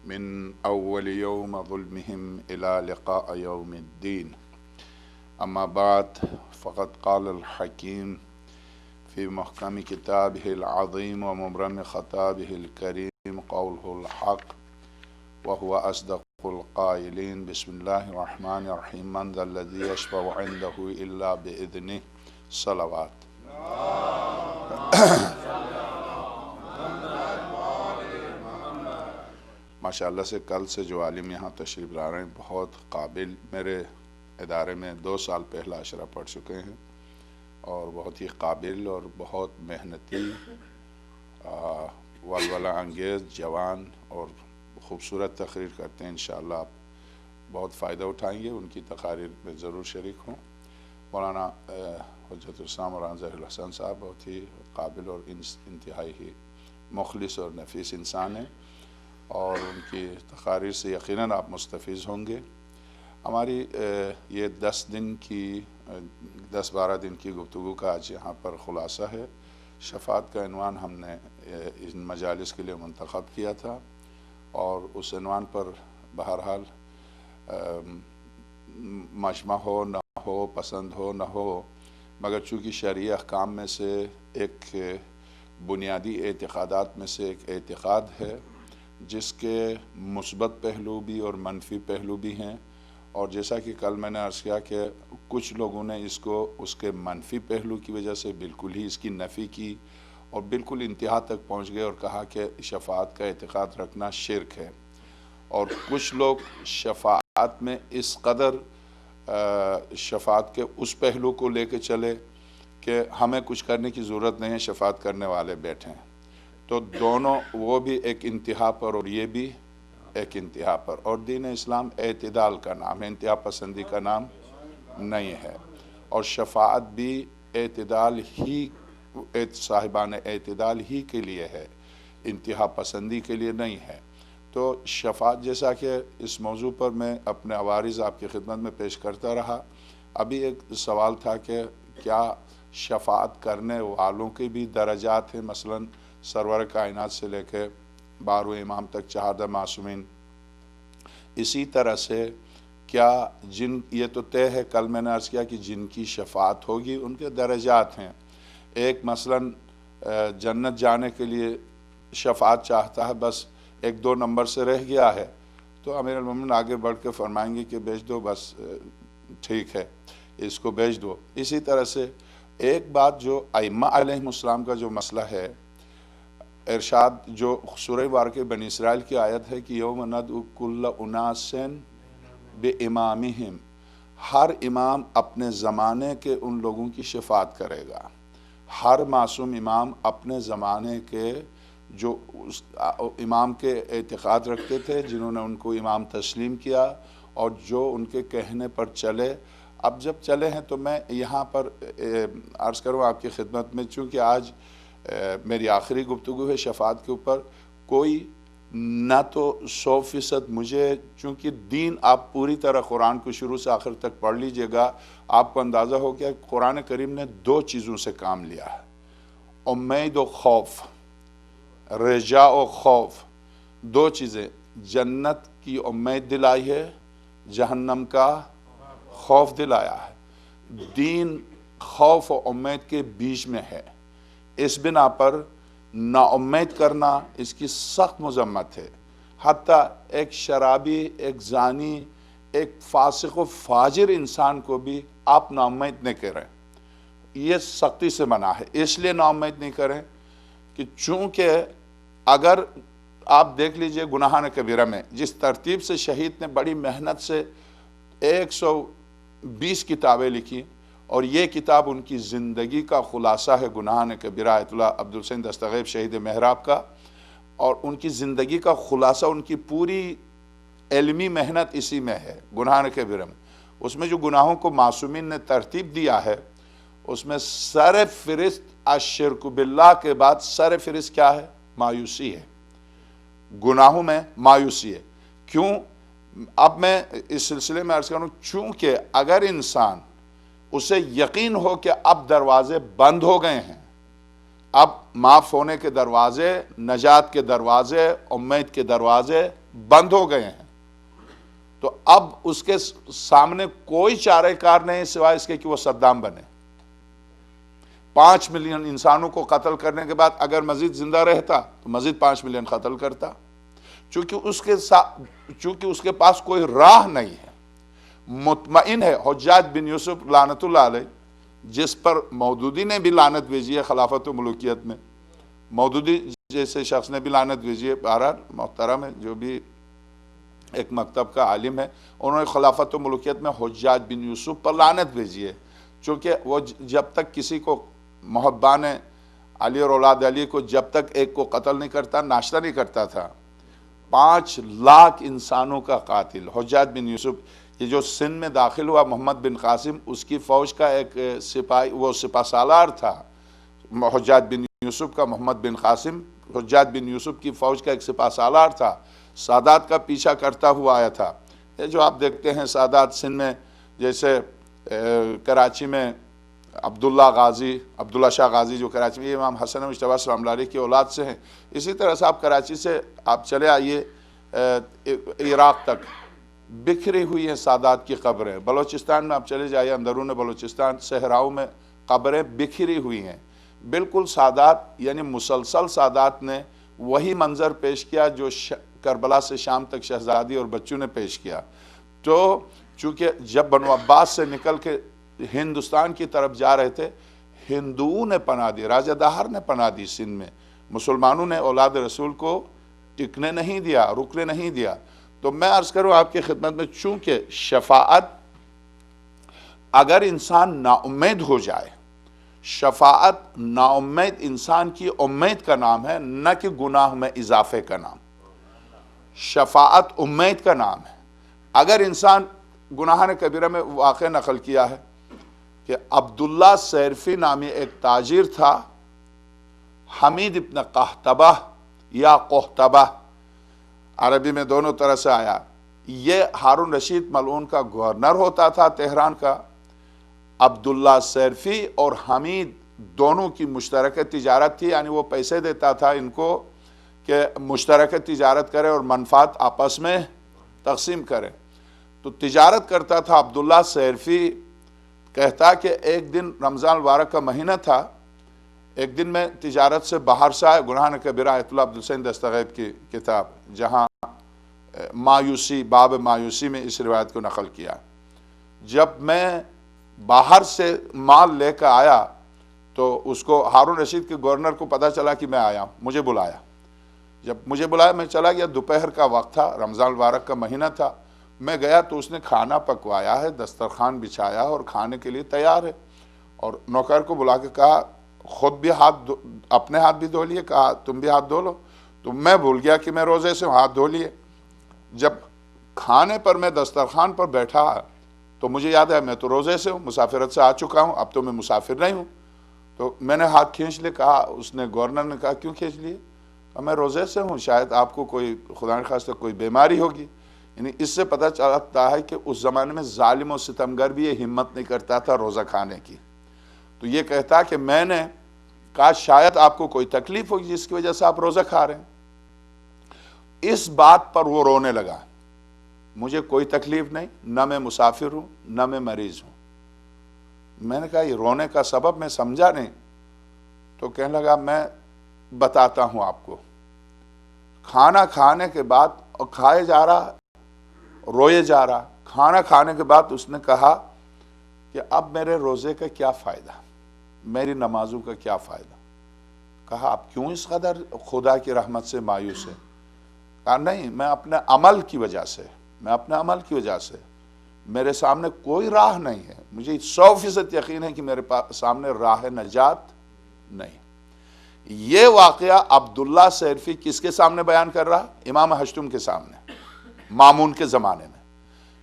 من أول يوم ظلمهم إلى لقاء يوم الدين۔ أما بعد فقد قال الحكيم في محكم كتابه العظيم ومبرم خطابه الكريم قوله الحق وهو أصدق القائلين بسم الله الرحمن الرحيم من ذا الذي يشفع عنده إلا بإذنه صلوات. ماشاءاللہ سے کل سے جو عالم یہاں تشریف لا رہے ہیں بہت قابل، میرے ادارے میں 2 سال پہلا عشرہ پڑھ چکے ہیں اور بہت ہی قابل اور بہت محنتی، ولولہ انگیز، جوان اور خوبصورت تقریر کرتے ہیں. انشاءاللہ آپ بہت فائدہ اٹھائیں گے. ان کی تقاریر میں ضرور شریک ہوں. مولانا حجت الاسلام مولانا ظاہر الحسن صاحب بہت ہی قابل اور انتہائی ہی مخلص اور نفیس انسان ہیں اور ان کی تقاریر سے یقیناً آپ مستفیض ہوں گے. ہماری یہ 10-12 دن کی گفتگو کا آج یہاں پر خلاصہ ہے. شفاعت کا عنوان ہم نے ان مجالس کے لیے منتخب کیا تھا اور اس عنوان پر بہرحال مجمع ہو نہ ہو، پسند ہو نہ ہو، مگر چونکہ شرعی احکام میں سے ایک بنیادی اعتقادات میں سے ایک اعتقاد ہے جس کے مثبت پہلو بھی اور منفی پہلو بھی ہیں، اور جیسا کہ کل میں نے عرض کیا کہ کچھ لوگوں نے اس کو اس کے منفی پہلو کی وجہ سے بالکل ہی اس کی نفی کی اور بالکل انتہا تک پہنچ گئے اور کہا کہ شفاعت کا اعتقاد رکھنا شرک ہے، اور کچھ لوگ شفاعت میں اس قدر شفاعت کے اس پہلو کو لے کے چلے کہ ہمیں کچھ کرنے کی ضرورت نہیں ہے، شفاعت کرنے والے بیٹھے ہیں. تو دونوں، وہ بھی ایک انتہا پر اور یہ بھی ایک انتہا پر. اور دین اسلام اعتدال کا نام ہے، انتہا پسندی کا نام نہیں ہے، اور شفاعت بھی اعتدال ہی، صاحبان اعتدال ہی کے لیے ہے، انتہا پسندی کے لیے نہیں ہے. تو شفاعت، جیسا کہ اس موضوع پر میں اپنے عوارض آپ کی خدمت میں پیش کرتا رہا، ابھی ایک سوال تھا کہ کیا شفاعت کرنے والوں کے بھی درجات ہیں، مثلا سرور کائنات سے لے کے 12ویں امام تک 14 معصومین. اسی طرح سے کیا یہ تو طے ہے، کل میں نے عرض کیا کہ جن کی شفاعت ہوگی ان کے درجات ہیں. ایک مثلا جنت جانے کے لیے شفاعت چاہتا ہے، بس 1-2 نمبر سے رہ گیا ہے، تو امیر المومنین آگے بڑھ کے فرمائیں گے کہ بھیج دو، بس ٹھیک ہے اس کو بھیج دو. اسی طرح سے ایک بات جو ائمہ علیہم السلام کا جو مسئلہ ہے، ارشاد جو سورہ بارکہ بنی اسرائیل کی آیت ہے کہ یوم ندعو کل اناس بامامہم، ہر امام اپنے زمانے کے ان لوگوں کی شفاعت کرے گا. ہر معصوم امام اپنے زمانے کے جو امام کے اعتقاد رکھتے تھے، جنہوں نے ان کو امام تسلیم کیا اور جو ان کے کہنے پر چلے. اب جب چلے ہیں تو میں یہاں پر عرض کروں آپ کی خدمت میں، چونکہ آج میری آخری گفتگو ہے شفاعت کے اوپر، کوئی نہ تو 100% مجھے، چونکہ دین آپ پوری طرح قرآن کو شروع سے آخر تک پڑھ لیجئے گا، آپ کو اندازہ ہو گیا کہ قرآن کریم نے 2 چیزوں سے کام لیا ہے: امید و خوف، رجاء و خوف. 2 چیزیں، جنت کی امید دلائی ہے، جہنم کا خوف دلایا ہے. دین خوف و امید کے بیچ میں ہے. اس بنا پر نا امید کرنا اس کی سخت مذمت ہے. حتیٰ ایک شرابی، ایک زانی، ایک فاسق و فاجر انسان کو بھی آپ نا امید نہیں کریں، یہ سختی سے منع ہے. اس لیے نا امید نہیں کریں کہ چونکہ اگر آپ دیکھ لیجئے گناہان کبیرہ میں جس ترتیب سے شہید نے بڑی محنت سے 120 کتابیں لکھی، اور یہ کتاب ان کی زندگی کا خلاصہ ہے، گناہان کبیرہ، آیت اللہ عبدالحسین دستغیب شہید محراب کا، اور ان کی زندگی کا خلاصہ، ان کی پوری علمی محنت اسی میں ہے، گناہان کبیرہ میں. اس میں جو گناہوں کو معصومین نے ترتیب دیا ہے، اس میں سر فہرست الشرک باللہ کے بعد سر فہرست کیا ہے؟ مایوسی ہے. گناہوں میں مایوسی ہے. کیوں؟ اب میں اس سلسلے میں عرض کروں، چونکہ اگر انسان اسے یقین ہو کہ اب دروازے بند ہو گئے ہیں، اب معاف ہونے کے دروازے، نجات کے دروازے، امید کے دروازے بند ہو گئے ہیں، تو اب اس کے سامنے کوئی چارہ کار نہیں سوائے اس کے کہ وہ صدام بنے۔ 5 ملین انسانوں کو قتل کرنے کے بعد اگر مزید زندہ رہتا تو مزید 5 ملین قتل کرتا، چونکہ اس کے پاس کوئی راہ نہیں ہے، مطمئن ہے۔ حجاج بن یوسف لعنت اللہ علیہ، جس پر مودودی نے بھی لعنت بھیجی ہے خلافت و ملوکیت میں، مودودی جیسے شخص نے بھی لعنت بھیجی ہے، بہرحال محترم ہے، جو بھی ایک مکتب کا عالم ہے، انہوں نے خلافت و ملوکیت میں حجاج بن یوسف پر لعنت بھیجی ہے، چونکہ وہ جب تک کسی کو محبان علی اور اولاد علی کو جب تک ایک کو قتل نہیں کرتا ناشتہ نہیں کرتا تھا۔ 5 لاکھ انسانوں کا قاتل حجاج بن یوسف، یہ جو سندھ میں داخل ہوا محمد بن قاسم، اس کی فوج کا ایک سپاہی، وہ سپہ سالار تھا حجاج بن یوسف کا، محمد بن قاسم حجاج بن یوسف کی فوج کا ایک سپہ سالار تھا، سادات کا پیچھا کرتا ہوا آیا تھا۔ یہ جو آپ دیکھتے ہیں سادات سندھ میں، جیسے کراچی میں عبداللہ شاہ غازی جو کراچی میں، یہ امام حسن مجتبیٰ سلام اللہ علیہ کی اولاد سے ہیں۔ اسی طرح سے آپ کراچی سے آپ چلے آئیے عراق تک، بکھری ہوئی ہیں سادات کی قبریں۔ بلوچستان میں آپ چلے جائیے، اندرون بلوچستان صحراؤں میں قبریں بکھری ہوئی ہیں۔ بالکل سادات، یعنی مسلسل سادات نے وہی منظر پیش کیا جو کربلا سے شام تک شہزادی اور بچوں نے پیش کیا۔ تو چونکہ جب بنو عباس سے نکل کے ہندوستان کی طرف جا رہے تھے، ہندوؤں نے پناہ دی، راجہ داہر نے پناہ دی سندھ میں، مسلمانوں نے اولاد رسول کو ٹکنے نہیں دیا، رکنے نہیں دیا۔ تو میں عرض کروں آپ کی خدمت میں، چونکہ شفاعت، اگر انسان نا امید ہو جائے، شفاعت نا امید انسان کی امید کا نام ہے، نہ کہ گناہ میں اضافے کا نام۔ شفاعت امید کا نام ہے۔ اگر انسان گناہ کبیرہ میں واقع نقل کیا ہے کہ عبداللہ سیرفی نامی ایک تاجر تھا، حمید ابن قحطبہ یا قحطبہ، عربی میں دونوں طرح سے آیا، یہ ہارون رشید ملعون کا گورنر ہوتا تھا تہران کا۔ عبداللہ سیرفی اور حمید دونوں کی مشترکہ تجارت تھی، یعنی وہ پیسے دیتا تھا ان کو کہ مشترکہ تجارت کرے اور منفعت آپس میں تقسیم کرے۔ تو تجارت کرتا تھا عبداللہ سیرفی، کہتا کہ ایک دن رمضان المبارک کا مہینہ تھا، ایک دن میں تجارت سے باہر سے آئے، گناہ کبیرہ آیت اللہ عبدالحسین دستغیب کی کتاب، جہاں مایوسی، باب مایوسی میں اس روایت کو نقل کیا۔ جب میں باہر سے مال لے کر آیا تو اس کو، ہارون رشید کے گورنر کو پتہ چلا کہ میں آیا ہوں، مجھے بلایا۔ جب مجھے بلایا میں چلا گیا، دوپہر کا وقت تھا، رمضان المبارک کا مہینہ تھا۔ میں گیا تو اس نے کھانا پکوایا ہے، دسترخوان بچھایا اور کھانے کے لیے تیار ہے، اور نوکر کو بلا کے کہا خود بھی اپنے ہاتھ بھی دھو لیے، کہا تم بھی ہاتھ دھو لو۔ تو میں بھول گیا کہ میں روزے سے ہوں، ہاتھ دھو لیے۔ جب کھانے پر میں دسترخوان پر بیٹھا تو مجھے یاد ہے میں تو روزے سے ہوں، مسافرت سے آ چکا ہوں، اب تو میں مسافر نہیں ہوں۔ تو میں نے ہاتھ کھینچ لے، کہا، اس نے، گورنر نے کہا کیوں کھینچ لیے؟ میں روزے سے ہوں، شاید آپ کو کوئی خدا نخواستہ کوئی بیماری ہوگی۔ یعنی اس سے پتہ چلتا ہے کہ اس زمانے میں ظالم و ستمگر بھی یہ ہمت نہیں کرتا تھا روزہ کھانے کی۔ تو یہ کہتا کہ میں نے کہا شاید آپ کو کوئی تکلیف ہوگی جس کی وجہ سے آپ روزہ کھا رہے ہیں۔ اس بات پر وہ رونے لگا، مجھے کوئی تکلیف نہیں، نہ میں مسافر ہوں نہ میں مریض ہوں۔ میں نے کہا یہ رونے کا سبب میں سمجھا نہیں۔ تو کہنے لگا میں بتاتا ہوں آپ کو۔ کھانا کھانے کے بعد، اور کھائے جا رہا، روئے جا رہا، کھانا کھانے کے بعد اس نے کہا کہ اب میرے روزے کا کیا فائدہ، میری نمازوں کا کیا فائدہ؟ کہا آپ کیوں اس قدر خدا کی رحمت سے مایوس ہیں؟ کہا نہیں، میں اپنے عمل کی وجہ سے، میرے سامنے کوئی راہ نہیں ہے، مجھے 100% یقین ہے کہ میرے سامنے راہ نجات نہیں۔ یہ واقعہ عبداللہ سیرفی کس کے سامنے بیان کر رہا؟ امام ہشتم کے سامنے، مامون کے زمانے میں،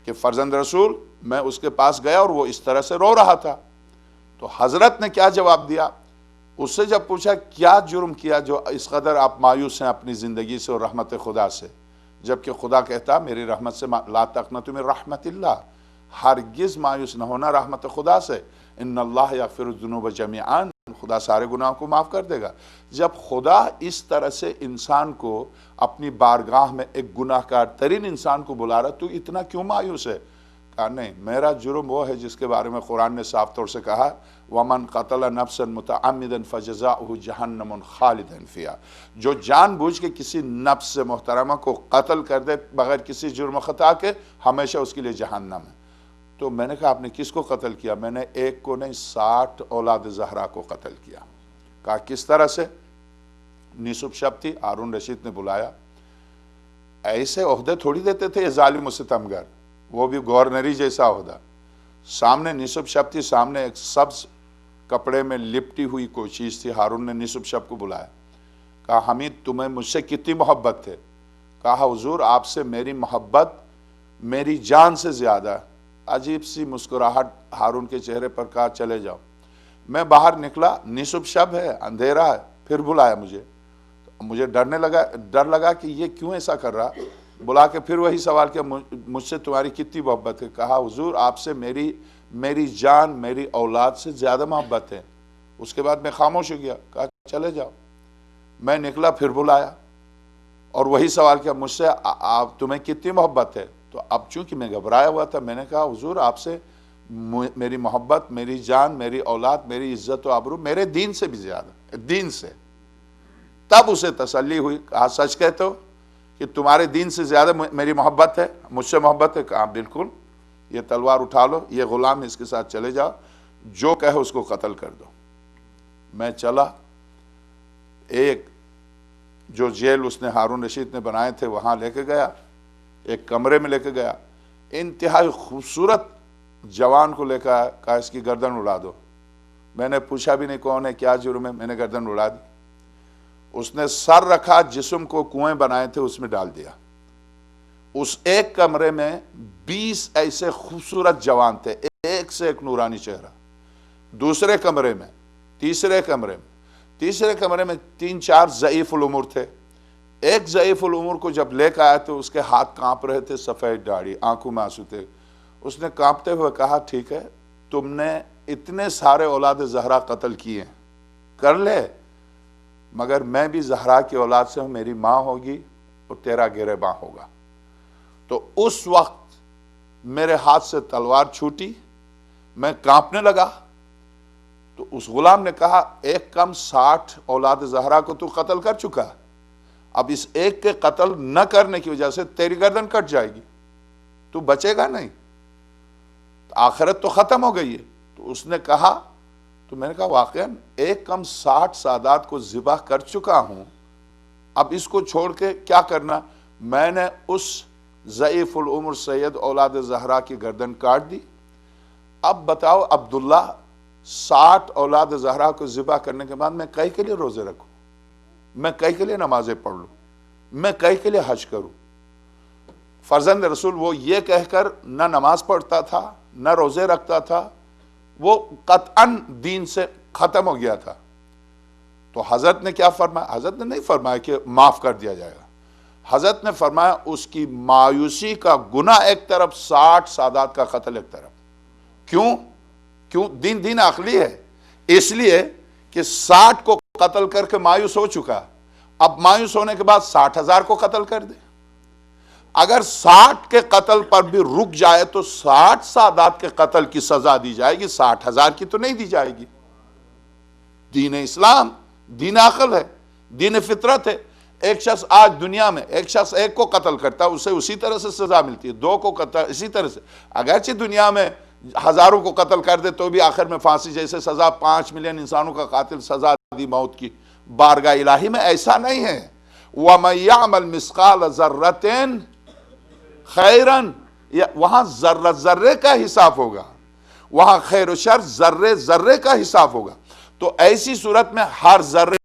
کہ فرزند رسول، میں اس کے پاس گیا اور وہ اس طرح سے رو رہا تھا۔ تو حضرت نے کیا جواب دیا؟ اس سے جب پوچھا کیا جرم کیا جو اس قدر آپ مایوس ہیں اپنی زندگی سے اور رحمت خدا سے، جبکہ خدا کہتا میری رحمت سے لا تقنطوا من رحمت اللہ، ہرگز مایوس نہ ہونا رحمت خدا سے، ان اللہ یغفر الذنوب جمیعا، خدا سارے گناہوں کو معاف کر دے گا۔ جب خدا اس طرح سے انسان کو اپنی بارگاہ میں ایک گناہ کار ترین انسان کو بلا رہا، تو اتنا کیوں مایوس ہے؟ کہا نہیں، میرا جرم وہ ہے جس کے بارے میں قرآن نے صاف طور سے کہا وَمَنْ قَتَلَ نَفْسًا مُتَعَمِّدًا فَجَزَاؤُهُ جَهَنَّمٌ خَالِدًا فِيهَا، جو جان بوجھ کے کسی نفس محترمہ کو قتل کر دے بغیر کسی جرم خطا کے، ہمیشہ اس کے لیے جہنم ہے۔ تو میں نے کہا آپ نے کس کو قتل کیا؟ میں نے ایک کو نہیں 60 اولاد زہرا کو قتل کیا۔ کہا کس طرح سے؟ نصف شب تھی، ہارون رشید نے بلایا۔ ایسے عہدے تھوڑی دیتے تھے یہ ظالم و ستمگر، وہ بھی گورنری جیسا عہدہ۔ سامنے نصف شب تھی، سامنے ایک سبز کپڑے میں لپٹی ہوئی کوئی چیز تھی۔ ہارون نے نصف شب کو بلایا، کہا حمید تمہیں مجھ سے کتنی محبت ہے؟ کہا حضور آپ سے میری محبت میری جان سے زیادہ ہے۔ عجیب سی مسکراہٹ ہارون کے چہرے پر، کہا چلے جاؤ۔ میں باہر نکلا، نصف شب ہے، اندھیرا ہے، پھر بلایا مجھے ڈر لگا کہ یہ کیوں ایسا کر رہا۔ بلا کے پھر وہی سوال کیا مجھ سے تمہاری کتنی محبت ہے؟ کہا حضور آپ سے میری جان میری اولاد سے زیادہ محبت ہے۔ اس کے بعد میں خاموش ہو گیا، کہا چلے جاؤ۔ میں نکلا، پھر بلایا اور وہی سوال کیا مجھ سے تمہیں کتنی محبت ہے؟ تو اب چونکہ میں گھبرایا ہوا تھا، میں نے کہا حضور آپ سے میری محبت میری جان میری اولاد میری عزت و آبرو میرے دین سے بھی زیادہ، دین سے۔ تب اسے تسلی ہوئی، کہا سچ کہتے ہو کہ تمہارے دین سے زیادہ میری محبت ہے، مجھ سے محبت ہے؟ کہا بالکل، یہ تلوار اٹھا لو، یہ غلام اس کے ساتھ چلے جاؤ، جو کہے اس کو قتل کر دو۔ میں چلا، ایک جو جیل اس نے ہارون رشید نے بنائے تھے وہاں لے کے گیا، ایک کمرے میں لے کے گیا، انتہائی خوبصورت جوان کو لے کے آیا، کہا اس کی گردن اڑا دو۔ میں نے پوچھا بھی نہیں کون ہے کیا جرم ہے، میں نے گردن اڑا دی۔ اس نے سر رکھا، جسم کو کنویں بنائے تھے اس میں ڈال دیا۔ اس ایک کمرے میں 20 ایسے خوبصورت جوان تھے، ایک سے ایک نورانی چہرہ۔ دوسرے کمرے میں، تیسرے کمرے میں 3-4 ضعیف الامور تھے۔ ایک ضعیف الامور کو جب لے کے آیا تو اس کے ہاتھ کانپ رہے تھے، سفید داڑھی، آنکھوں میں آنسو تھے۔ اس نے کانپتے ہوئے کہا ٹھیک ہے، تم نے اتنے سارے اولاد زہرا قتل کیے، کر لے، مگر میں بھی زہرا کی اولاد سے ہوں، میری ماں ہوگی اور تیرا گریباں ہوگا۔ تو اس وقت میرے ہاتھ سے تلوار چھوٹی، میں کانپنے لگا۔ تو اس غلام نے کہا ایک کم 60 اولاد زہرا کو تو قتل کر چکا، اب اس ایک کے قتل نہ کرنے کی وجہ سے تیری گردن کٹ جائے گی، تو بچے گا نہیں، آخرت تو ختم ہو گئی ہے۔ تو اس نے کہا، تو میں نے کہا واقعاً ایک کم 60 سادات کو ذبح کر چکا ہوں، اب اس کو چھوڑ کے کیا کرنا؟ میں نے اس ضعیف العمر سید اولاد زہرا کی گردن کاٹ دی۔ اب بتاؤ عبداللہ 60 اولاد زہرا کو ذبح کرنے کے بعد میں کئی کے لیے روزے رکھوں، میں کئی کے لیے نمازیں پڑھ لوں، میں کئی کے لیے حج کروں؟ فرزند رسول وہ یہ کہہ کر نہ نماز پڑھتا تھا نہ روزے رکھتا تھا، وہ قطعاً دین سے ختم ہو گیا تھا۔ تو حضرت نے کیا فرمایا؟ حضرت نے نہیں فرمایا کہ معاف کر دیا جائے گا، حضرت نے فرمایا اس کی مایوسی کا گناہ ایک طرف، 60 سادات کا قتل ایک طرف۔ کیوں؟ دین عقلی ہے، اس لیے کہ 60 کو قتل کر کے مایوس ہو چکا، اب مایوس ہونے کے بعد 60,000 کو قتل کر دے۔ اگر 60 کے قتل پر بھی رک جائے تو 60 سادات کے قتل کی سزا دی جائے گی، 60,000 کی تو نہیں دی جائے گی۔ دین اسلام دین عقل ہے، دین فطرت ہے۔ ایک شخص آج دنیا میں ایک شخص ایک کو قتل کرتا ہے، اسے اسی طرح سے سزا ملتی ہے، 2 کو قتل اسی طرح سے، اگرچہ دنیا میں ہزاروں کو قتل کر دے تو بھی آخر میں پھانسی جیسے سزا، 5 ملین انسانوں کا قاتل سزا دی موت کی۔ بارگاہ الہی میں ایسا نہیں ہے۔ وَمَن يَعْمَلْ مِثْقَالَ ذَرَّةٍ خَيْرًا، وہاں ذرہ ذرے کا حساب ہوگا، وہاں خیر و شر ذرے ذرے کا حساب ہوگا۔ تو ایسی صورت میں ہر ذرے